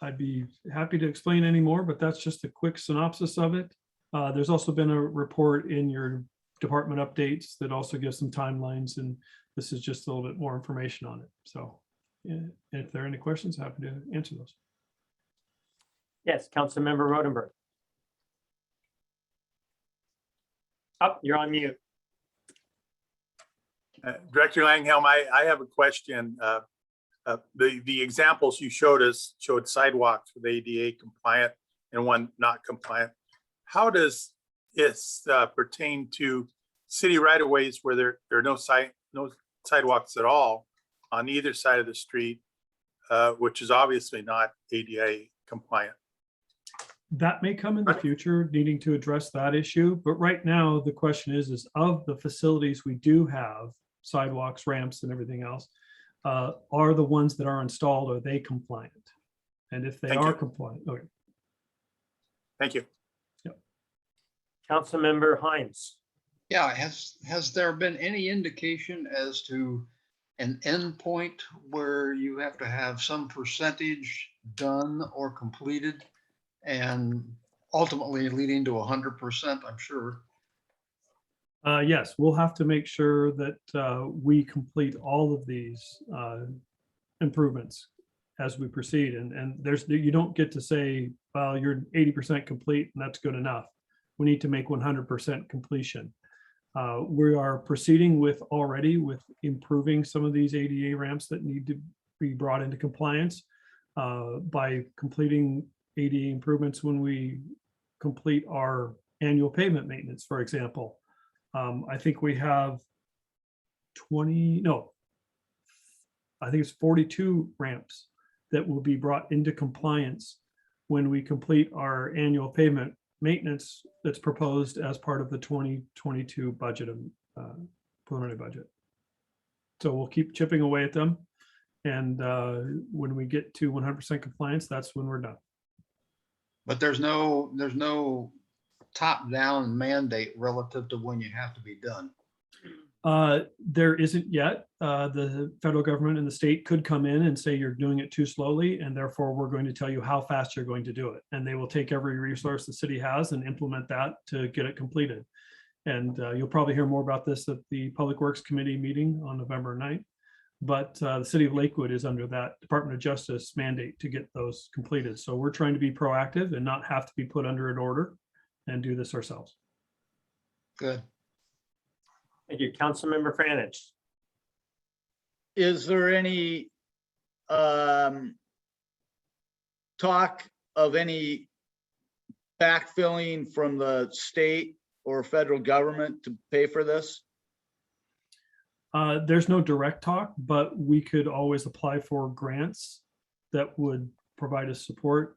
I'd be happy to explain any more, but that's just a quick synopsis of it. There's also been a report in your department updates that also gives some timelines, and this is just a little bit more information on it. So yeah, if there are any questions, happy to answer those. Yes, Councilmember Rodenbach. Oh, you're on mute. Director Langhelm, I have a question. The examples you showed us showed sidewalks with ADA compliant and one not compliant. How does this pertain to city right of ways where there are no sidewalks at all on either side of the street, which is obviously not ADA compliant? That may come in the future, needing to address that issue. But right now, the question is of the facilities we do have, sidewalks, ramps, and everything else, are the ones that are installed, are they compliant? And if they are compliant, okay. Thank you. Yep. Councilmember Hines. Yeah, has there been any indication as to an endpoint where you have to have some percentage done or completed, and ultimately leading to 100%, I'm sure? Yes, we'll have to make sure that we complete all of these improvements as we proceed. And you don't get to say, well, you're 80% complete and that's good enough. We need to make 100% completion. We are proceeding with improving some of these ADA ramps that need to be brought into compliance by completing ADA improvements when we complete our annual pavement maintenance, for example. I think we have 42 ramps that will be brought into compliance when we complete our annual pavement maintenance that's proposed as part of the 2022 budget, preliminary budget. So we'll keep chipping away at them. And when we get to 100% compliance, that's when we're done. But there's no top-down mandate relative to when you have to be done. There isn't yet. The federal government and the state could come in and say you're doing it too slowly, and therefore we're going to tell you how fast you're going to do it. And they will take every resource the city has and implement that to get it completed. And you'll probably hear more about this at the Public Works Committee meeting on November 9th. But the city of Lakewood is under that Department of Justice mandate to get those completed. So we're trying to be proactive and not have to be put under an order and do this ourselves. Good. Thank you. Councilmember Franich. Is there any talk of any backfilling from the state or federal government to pay for this? There's no direct talk, but we could always apply for grants that would provide us support.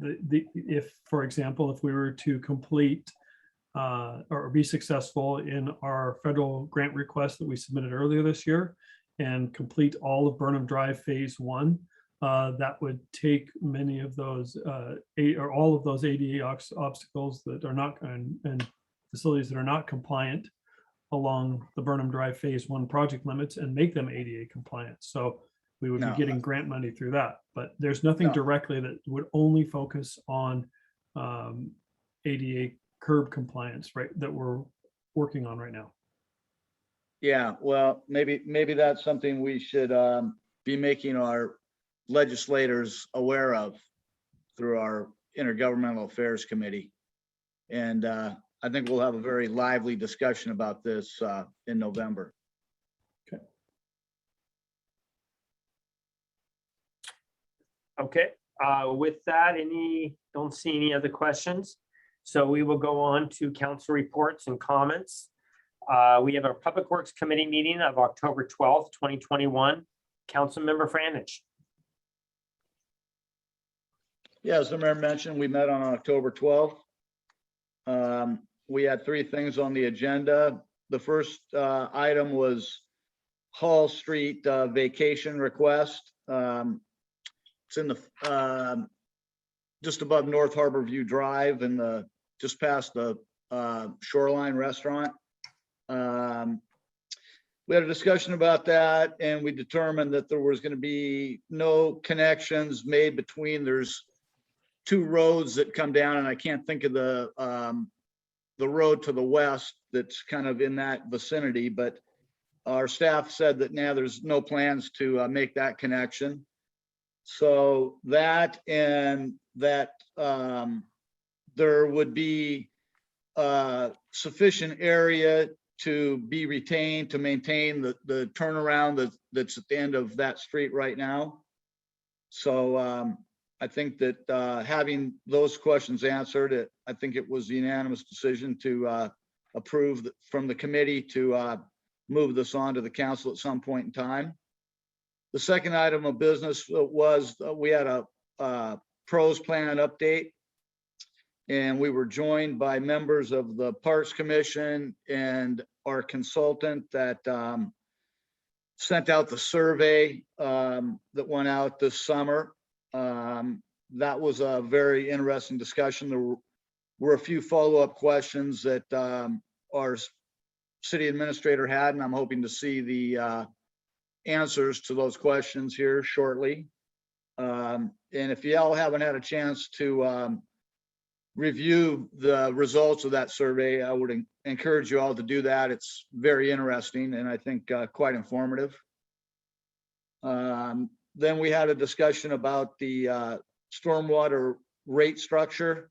If, for example, if we were to complete or be successful in our federal grant request that we submitted earlier this year and complete all of Burnham Drive Phase 1, that would take many of those or all of those ADA obstacles that are not and facilities that are not compliant along the Burnham Drive Phase 1 project limits and make them ADA compliant. So we would be getting grant money through that, but there's nothing directly that would only focus on ADA curb compliance, right, that we're working on right now. Yeah, well, maybe that's something we should be making our legislators aware of through our Intergovernmental Affairs Committee. And I think we'll have a very lively discussion about this in November. Okay, with that, don't see any other questions. So we will go on to council reports and comments. We have our Public Works Committee meeting of October 12th, 2021. Councilmember Franich. Yeah, as the mayor mentioned, we met on October 12th. We had three things on the agenda. The first item was Hall Street vacation request. It's in the just above North Harbor View Drive and just past the Shoreline Restaurant. We had a discussion about that, and we determined that there was going to be no connections made between. There's two roads that come down, and I can't think of the road to the west that's kind of in that vicinity, but our staff said that now there's no plans to make that connection. So that, and that there would be sufficient area to be retained to maintain the turnaround that's at the end of that street right now. So I think that having those questions answered, I think it was a unanimous decision to approve from the committee to move this on to the council at some point in time. The second item of business was we had a pros plan update, and we were joined by members of the Parks Commission and our consultant that sent out the survey that went out this summer. That was a very interesting discussion. There were a few follow-up questions that our city administrator had, and I'm hoping to see the answers to those questions here shortly. And if y'all haven't had a chance to review the results of that survey, I would encourage you all to do that. It's very interesting and I think quite informative. Then we had a discussion about the stormwater rate structure.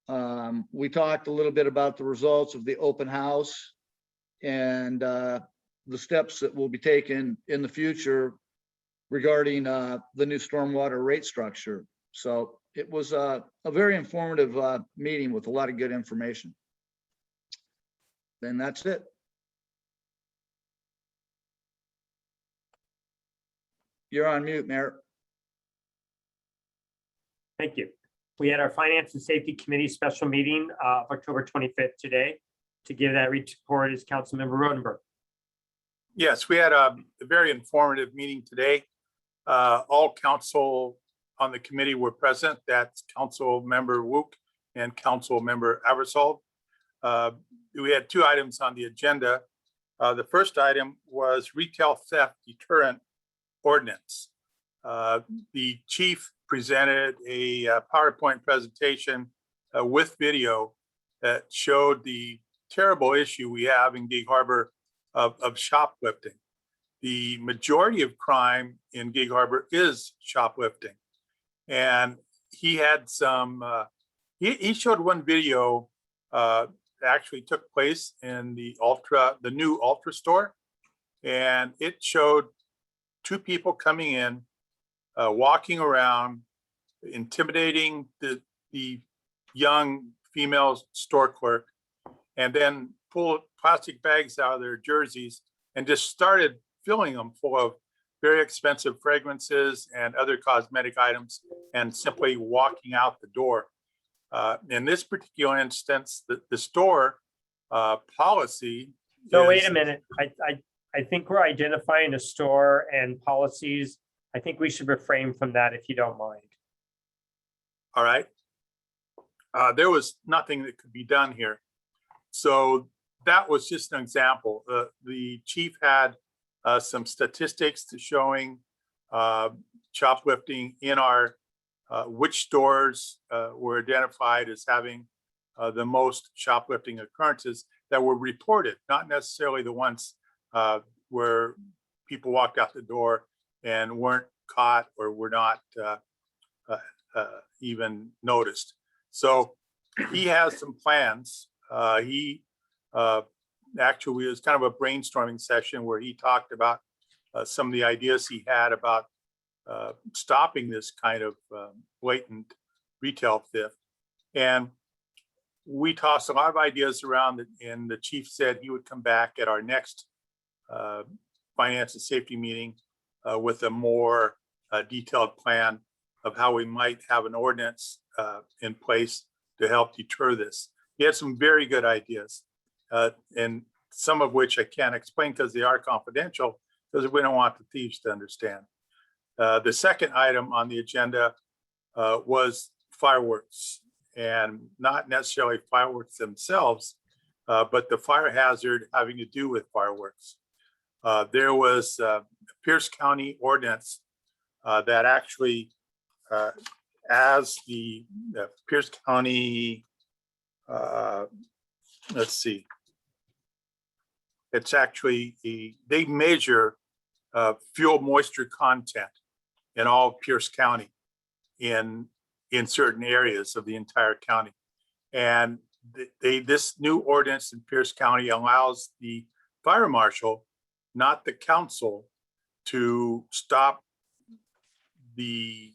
We talked a little bit about the results of the open house and the steps that will be taken in the future regarding the new stormwater rate structure. So it was a very informative meeting with a lot of good information. Then that's it. You're on mute, Mayor. Thank you. We had our Finance and Safety Committee special meeting October 25th today. To give that report is Councilmember Rodenbach. Yes, we had a very informative meeting today. All council on the committee were present. That's Council Member Wook and Council Member Eversole. We had two items on the agenda. The first item was retail theft deterrent ordinance. The chief presented a PowerPoint presentation with video that showed the terrible issue we have in Gig Harbor of shoplifting. The majority of crime in Gig Harbor is shoplifting. And he had some, he showed one video that actually took place in the new Ultra store. And it showed two people coming in, walking around, intimidating the young female store clerk, and then pulled plastic bags out of their jerseys and just started filling them full of very expensive fragrances and other cosmetic items and simply walking out the door. In this particular instance, the store policy. So wait a minute. I think we're identifying a store and policies. I think we should refrain from that if you don't mind. All right. There was nothing that could be done here. So that was just an example. The chief had some statistics to showing shoplifting in our, which stores were identified as having the most shoplifting occurrences that were reported, not necessarily the ones where people walked out the door and weren't caught or were not even noticed. So he has some plans. Actually, it was kind of a brainstorming session where he talked about some of the ideas he had about stopping this kind of blatant retail theft. And we tossed a lot of ideas around, and the chief said he would come back at our next finance and safety meeting with a more detailed plan of how we might have an ordinance in place to help deter this. He had some very good ideas, and some of which I can't explain because they are confidential, because we don't want the thieves to understand. The second item on the agenda was fireworks, and not necessarily fireworks themselves, but the fire hazard having to do with fireworks. There was a Pierce County ordinance that actually, as the Pierce County, let's see, it's actually, they measure fuel moisture content in all of Pierce County in certain areas of the entire county. And this new ordinance in Pierce County allows the fire marshal, not the council, to stop the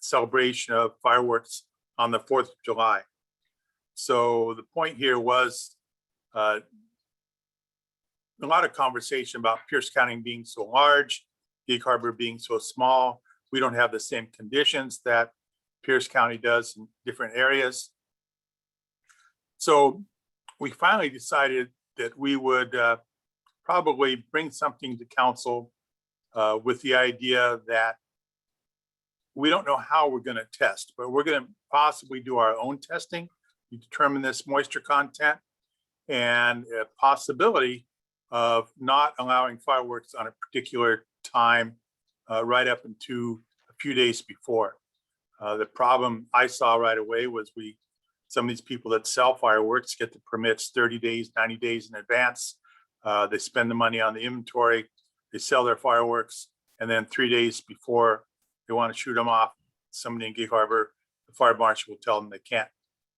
celebration of fireworks on the 4th of July. So the point here was a lot of conversation about Pierce County being so large, Gig Harbor being so small. We don't have the same conditions that Pierce County does in different areas. So we finally decided that we would probably bring something to council with the idea that we don't know how we're going to test, but we're going to possibly do our own testing to determine this moisture content, and a possibility of not allowing fireworks on a particular time right up into a few days before. The problem I saw right away was some of these people that sell fireworks get the permits 30 days, 90 days in advance. They spend the money on the inventory, they sell their fireworks, and then 3 days before they want to shoot them off, somebody in Gig Harbor, the fire marshal will tell them they can't.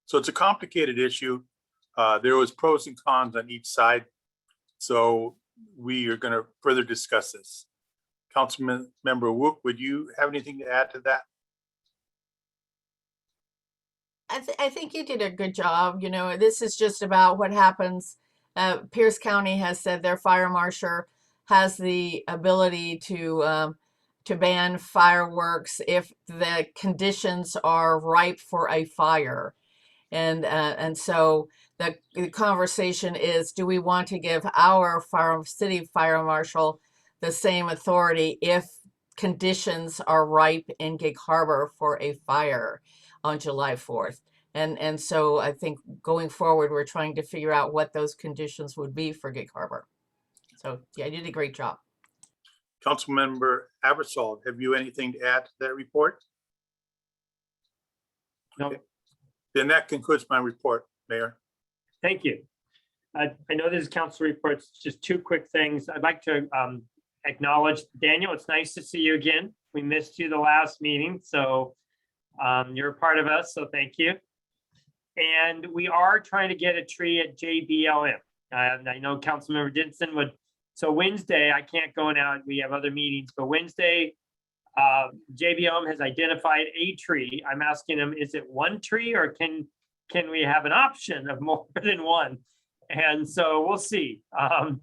So it's a complicated issue. There was pros and cons on each side. So we are going to further discuss this. Councilman Member Wook, would you have anything to add to that? I think you did a good job. You know, this is just about what happens. Pierce County has said their fire marshal has the ability to ban fireworks if the conditions are ripe for a fire. And so the conversation is, do we want to give our city fire marshal the same authority if conditions are ripe in Gig Harbor for a fire on July 4th? And so I think going forward, we're trying to figure out what those conditions would be for Gig Harbor. So yeah, you did a great job. Councilmember Abersol, have you anything to add to that report? No. Okay. Then that concludes my report, Mayor. Thank you. I know this is council reports, just two quick things. I'd like to acknowledge Daniel. It's nice to see you again. We missed you the last meeting, so you're a part of us, so thank you. And we are trying to get a tree at JBLM. I know Councilmember Denson would. So Wednesday, I can't go now. We have other meetings, but Wednesday, JBLM has identified a tree. I'm asking him, is it one tree or can we have an option of more than one? And so we'll see. I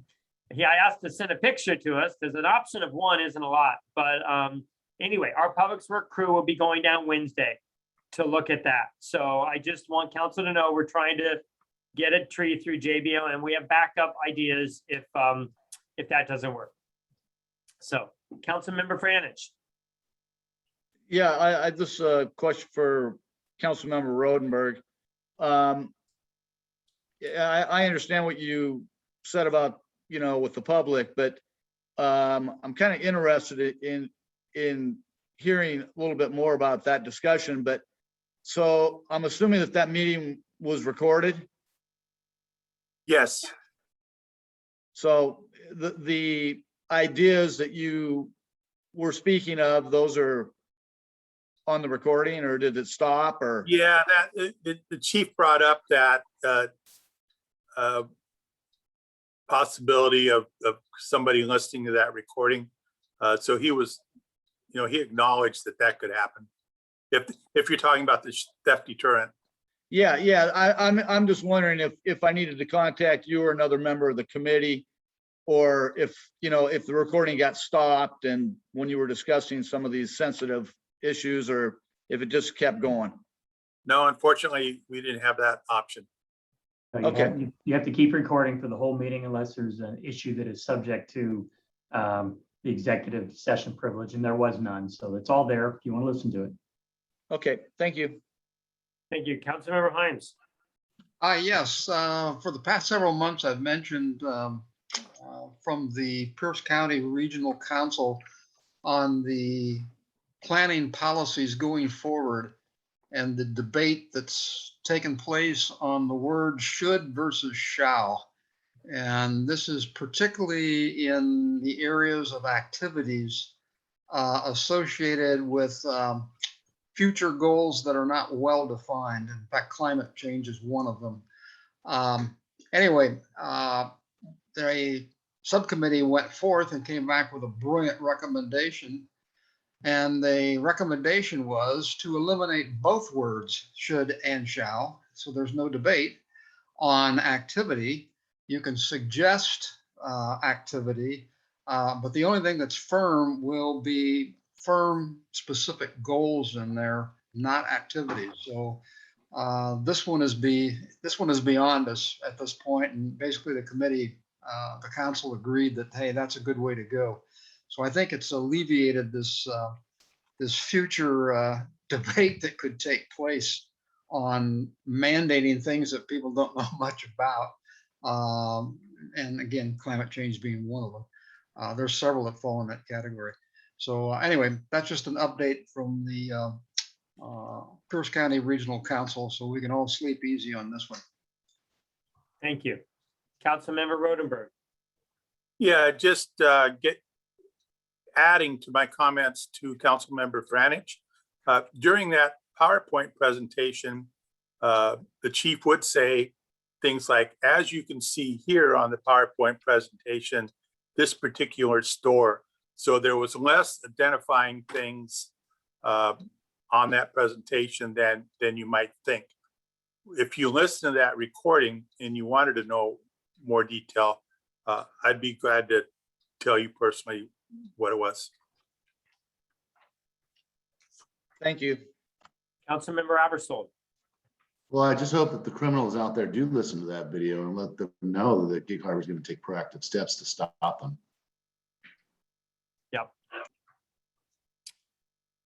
asked to send a picture to us because an option of one isn't a lot. But anyway, our public works crew will be going down Wednesday to look at that. So I just want council to know we're trying to get a tree through JBL, and we have backup ideas if that doesn't work. So, Councilmember Franich. Yeah, I just question for Councilmember Rodenbach. I understand what you said about, with the public, but I'm kind of interested in hearing a little bit more about that discussion. But so I'm assuming that meeting was recorded. Yes. So the ideas that you were speaking of, those are on the recording, or did it stop? Or yeah, the chief brought up that possibility of somebody listening to that recording. So he was he acknowledged that that could happen. If you're talking about the theft deterrent. Yeah, I'm just wondering if I needed to contact you or another member of the committee, or if the recording got stopped and when you were discussing some of these sensitive issues, or if it just kept going. No, unfortunately, we didn't have that option. Okay. You have to keep recording for the whole meeting unless there's an issue that is subject to the executive session privilege, and there was none. So it's all there if you want to listen to it. Okay, thank you. Thank you. Councilmember Hines. Yes, for the past several months, I've mentioned from the Pierce County Regional Council on the planning policies going forward and the debate that's taken place on the word should versus shall. And this is particularly in the areas of activities associated with future goals that are not well defined. In fact, climate change is one of them. Anyway, the subcommittee went forth and came back with a brilliant recommendation. And the recommendation was to eliminate both words, should and shall. So there's no debate on activity. You can suggest activity, but the only thing that's firm will be firm specific goals in there, not activities. So this one is beyond us at this point, and basically the committee, the council agreed that, hey, that's a good way to go. So I think it's alleviated this this future debate that could take place on mandating things that people don't know much about. And again, climate change being one of them. There's several that fall in that category. So anyway, that's just an update from the Pierce County Regional Council, so we can all sleep easy on this one. Thank you. Councilmember Rodenbach. Yeah, just adding to my comments to Councilmember Franich. During that PowerPoint presentation, the chief would say things like, as you can see here on the PowerPoint presentation, this particular store. So there was less identifying things on that presentation than you might think. If you listen to that recording and you wanted to know more detail, I'd be glad to tell you personally what it was. Thank you. Councilmember Abersold. Well, I just hope that the criminals out there do listen to that video and let them know that Gig Harbor is going to take proactive steps to stop them. Yep.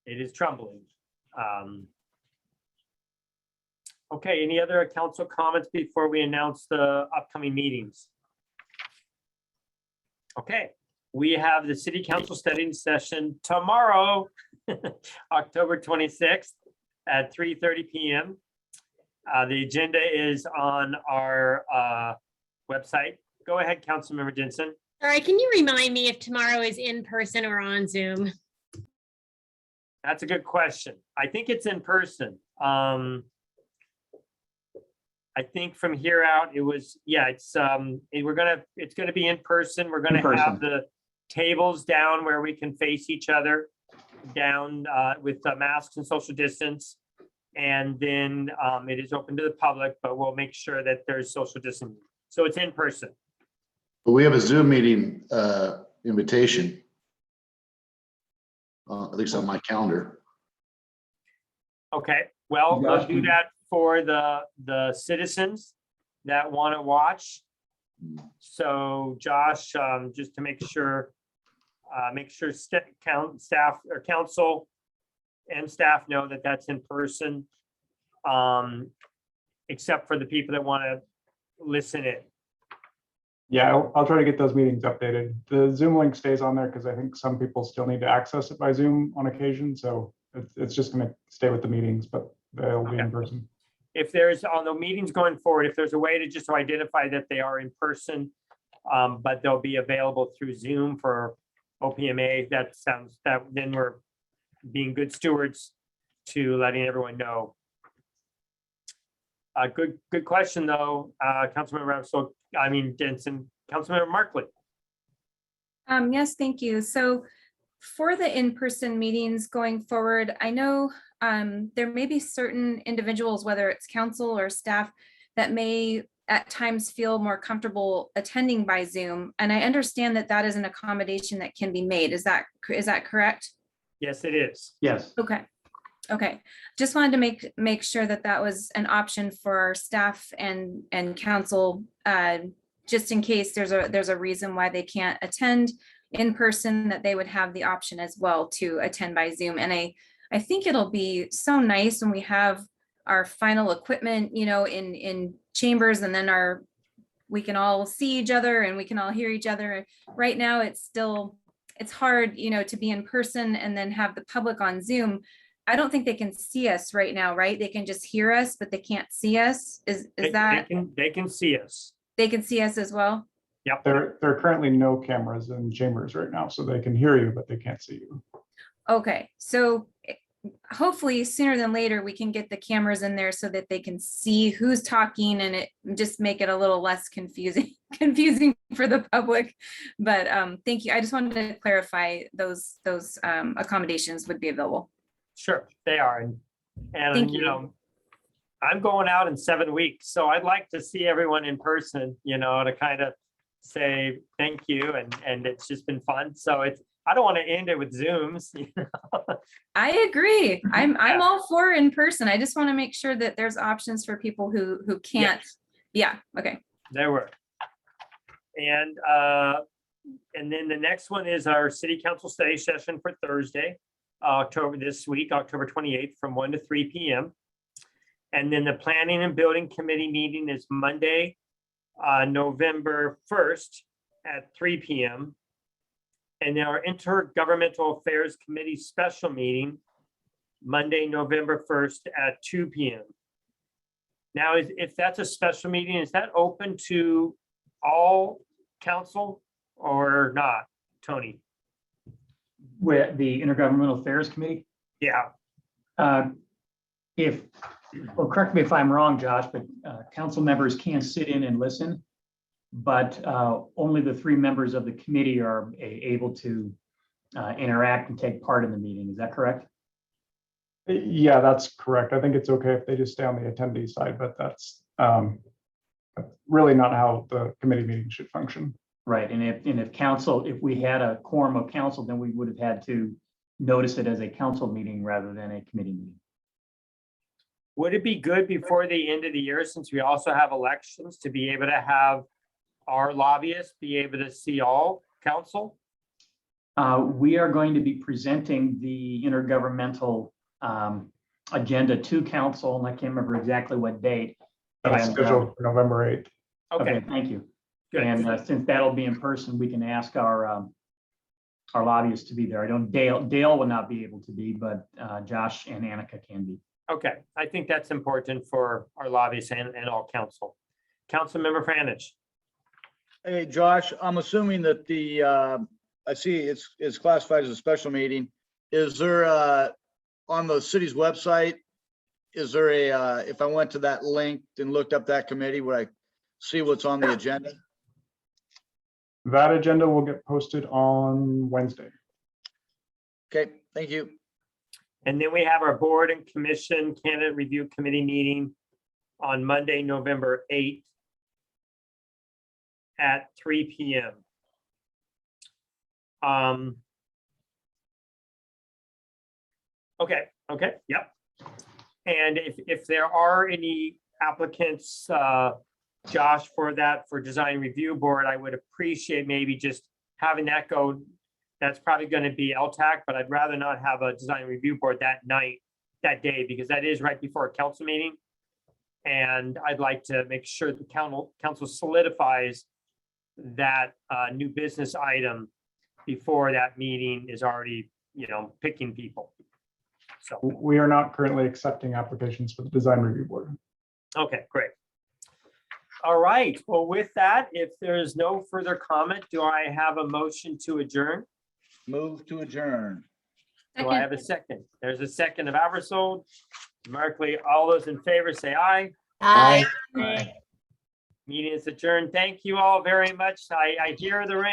It is troubling. Okay, any other council comments before we announce the upcoming meetings? Okay, we have the city council study session tomorrow, October 26th at 3:30 p.m. The agenda is on our website. Go ahead, Councilmember Jensen. All right, can you remind me if tomorrow is in person or on Zoom? That's a good question. I think it's in person. I think from here out, it was, yeah, it's gonna be in person. We're gonna have the tables down where we can face each other down with masks and social distance. And then it is open to the public, but we'll make sure that there's social distancing. So it's in person. But we have a Zoom meeting invitation, at least on my calendar. Okay, well, we'll do that for the citizens that want to watch. So Josh, just to make sure staff or council and staff know that that's in person, except for the people that want to listen in. Yeah, I'll try to get those meetings updated. The Zoom link stays on there because I think some people still need to access it by Zoom on occasion. So it's just going to stay with the meetings, but they'll be in person. If there's on the meetings going forward, if there's a way to just identify that they are in person, but they'll be available through Zoom for OPMA, then we're being good stewards to letting everyone know. Good question though, Councilmember Jensen. Councilmember Markley. Yes, thank you. So for the in-person meetings going forward, I know there may be certain individuals, whether it's council or staff, that may at times feel more comfortable attending by Zoom. And I understand that that is an accommodation that can be made. Is that correct? Yes, it is. Yes. Okay. Okay. Just wanted to make sure that that was an option for our staff and council, just in case there's a reason why they can't attend in person, that they would have the option as well to attend by Zoom. And I think it'll be so nice when we have our final equipment, you know, in chambers, and then we can all see each other and we can all hear each other. Right now, it's hard, you know, to be in person and then have the public on Zoom. I don't think they can see us right now, right? They can just hear us, but they can't see us. Is that? They can see us. They can see us as well? Yep. There are currently no cameras in chambers right now, so they can hear you, but they can't see you. Okay, so hopefully sooner than later, we can get the cameras in there so that they can see who's talking, and it just make it a little less confusing for the public. But thank you. I just wanted to clarify those accommodations would be available. Sure, they are. And Thank you you. know, I'm going out in 7 weeks, so I'd like to see everyone in person, you know, to kind of say thank you, and it's just been fun. So I don't want to end it with Zooms. You know? I agree. I'm all for in person. I just want to make sure that there's options for people who can't. Yeah. Okay. There were. And then the next one is our city council study session for Thursday, this week, October 28th, from 1 to 3 p.m. And then the planning and building committee meeting is Monday, November 1st at 3 p.m. And our intergovernmental affairs committee special meeting, Monday, November 1st at 2 p.m. Now, if that's a special meeting, is that open to all council or not, Tony? With the Intergovernmental Affairs Committee? Yeah. Well, correct me if I'm wrong, Josh, but council members can sit in and listen, but only the 3 members of the committee are able to interact and take part in the meeting. Is that correct? Yeah, that's correct. I think it's okay if they just stay on the attendee side, but that's really not how the committee meeting should function. Right, and if we had a quorum of council, then we would have had to notice it as a council meeting rather than a committee meeting. Would it be good before the end of the year, since we also have elections, to be able to have our lobbyists be able to see all council? We are going to be presenting the intergovernmental agenda to council, and I can't remember exactly what date. That's scheduled for November 8th. Okay, thank you. Good. And since that'll be in person, we can ask our lobbyists to be there. I don't, Dale will not be able to be, but Josh and Annika can be. Okay, I think that's important for our lobbyists and all council. Councilmember Franich. Hey, Josh, I'm assuming that I see it's classified as a special meeting. Is there on the city's website, is there if I went to that link and looked up that committee, would I see what's on the agenda? That agenda will get posted on Wednesday. Okay, thank you. And then we have our board and commission candidate review committee meeting on Monday, November 8th at 3 p.m. Okay, yep. And if there are any applicants, Josh, for design review board, I would appreciate maybe just having that go. That's probably going to be LTAC, but I'd rather not have a design review board that day, because that is right before a council meeting. And I'd like to make sure the council solidifies that new business item before that meeting is already, picking people. So we are not currently accepting applications for the design review board. Okay, great. All right. Well, with that, if there's no further comment, do I have a motion to adjourn? Move to adjourn. Do I have a second? There's a second of Eversold. Markley, all those in favor say aye. Aye. Meeting is adjourned. Thank you all very much. I hear the rain.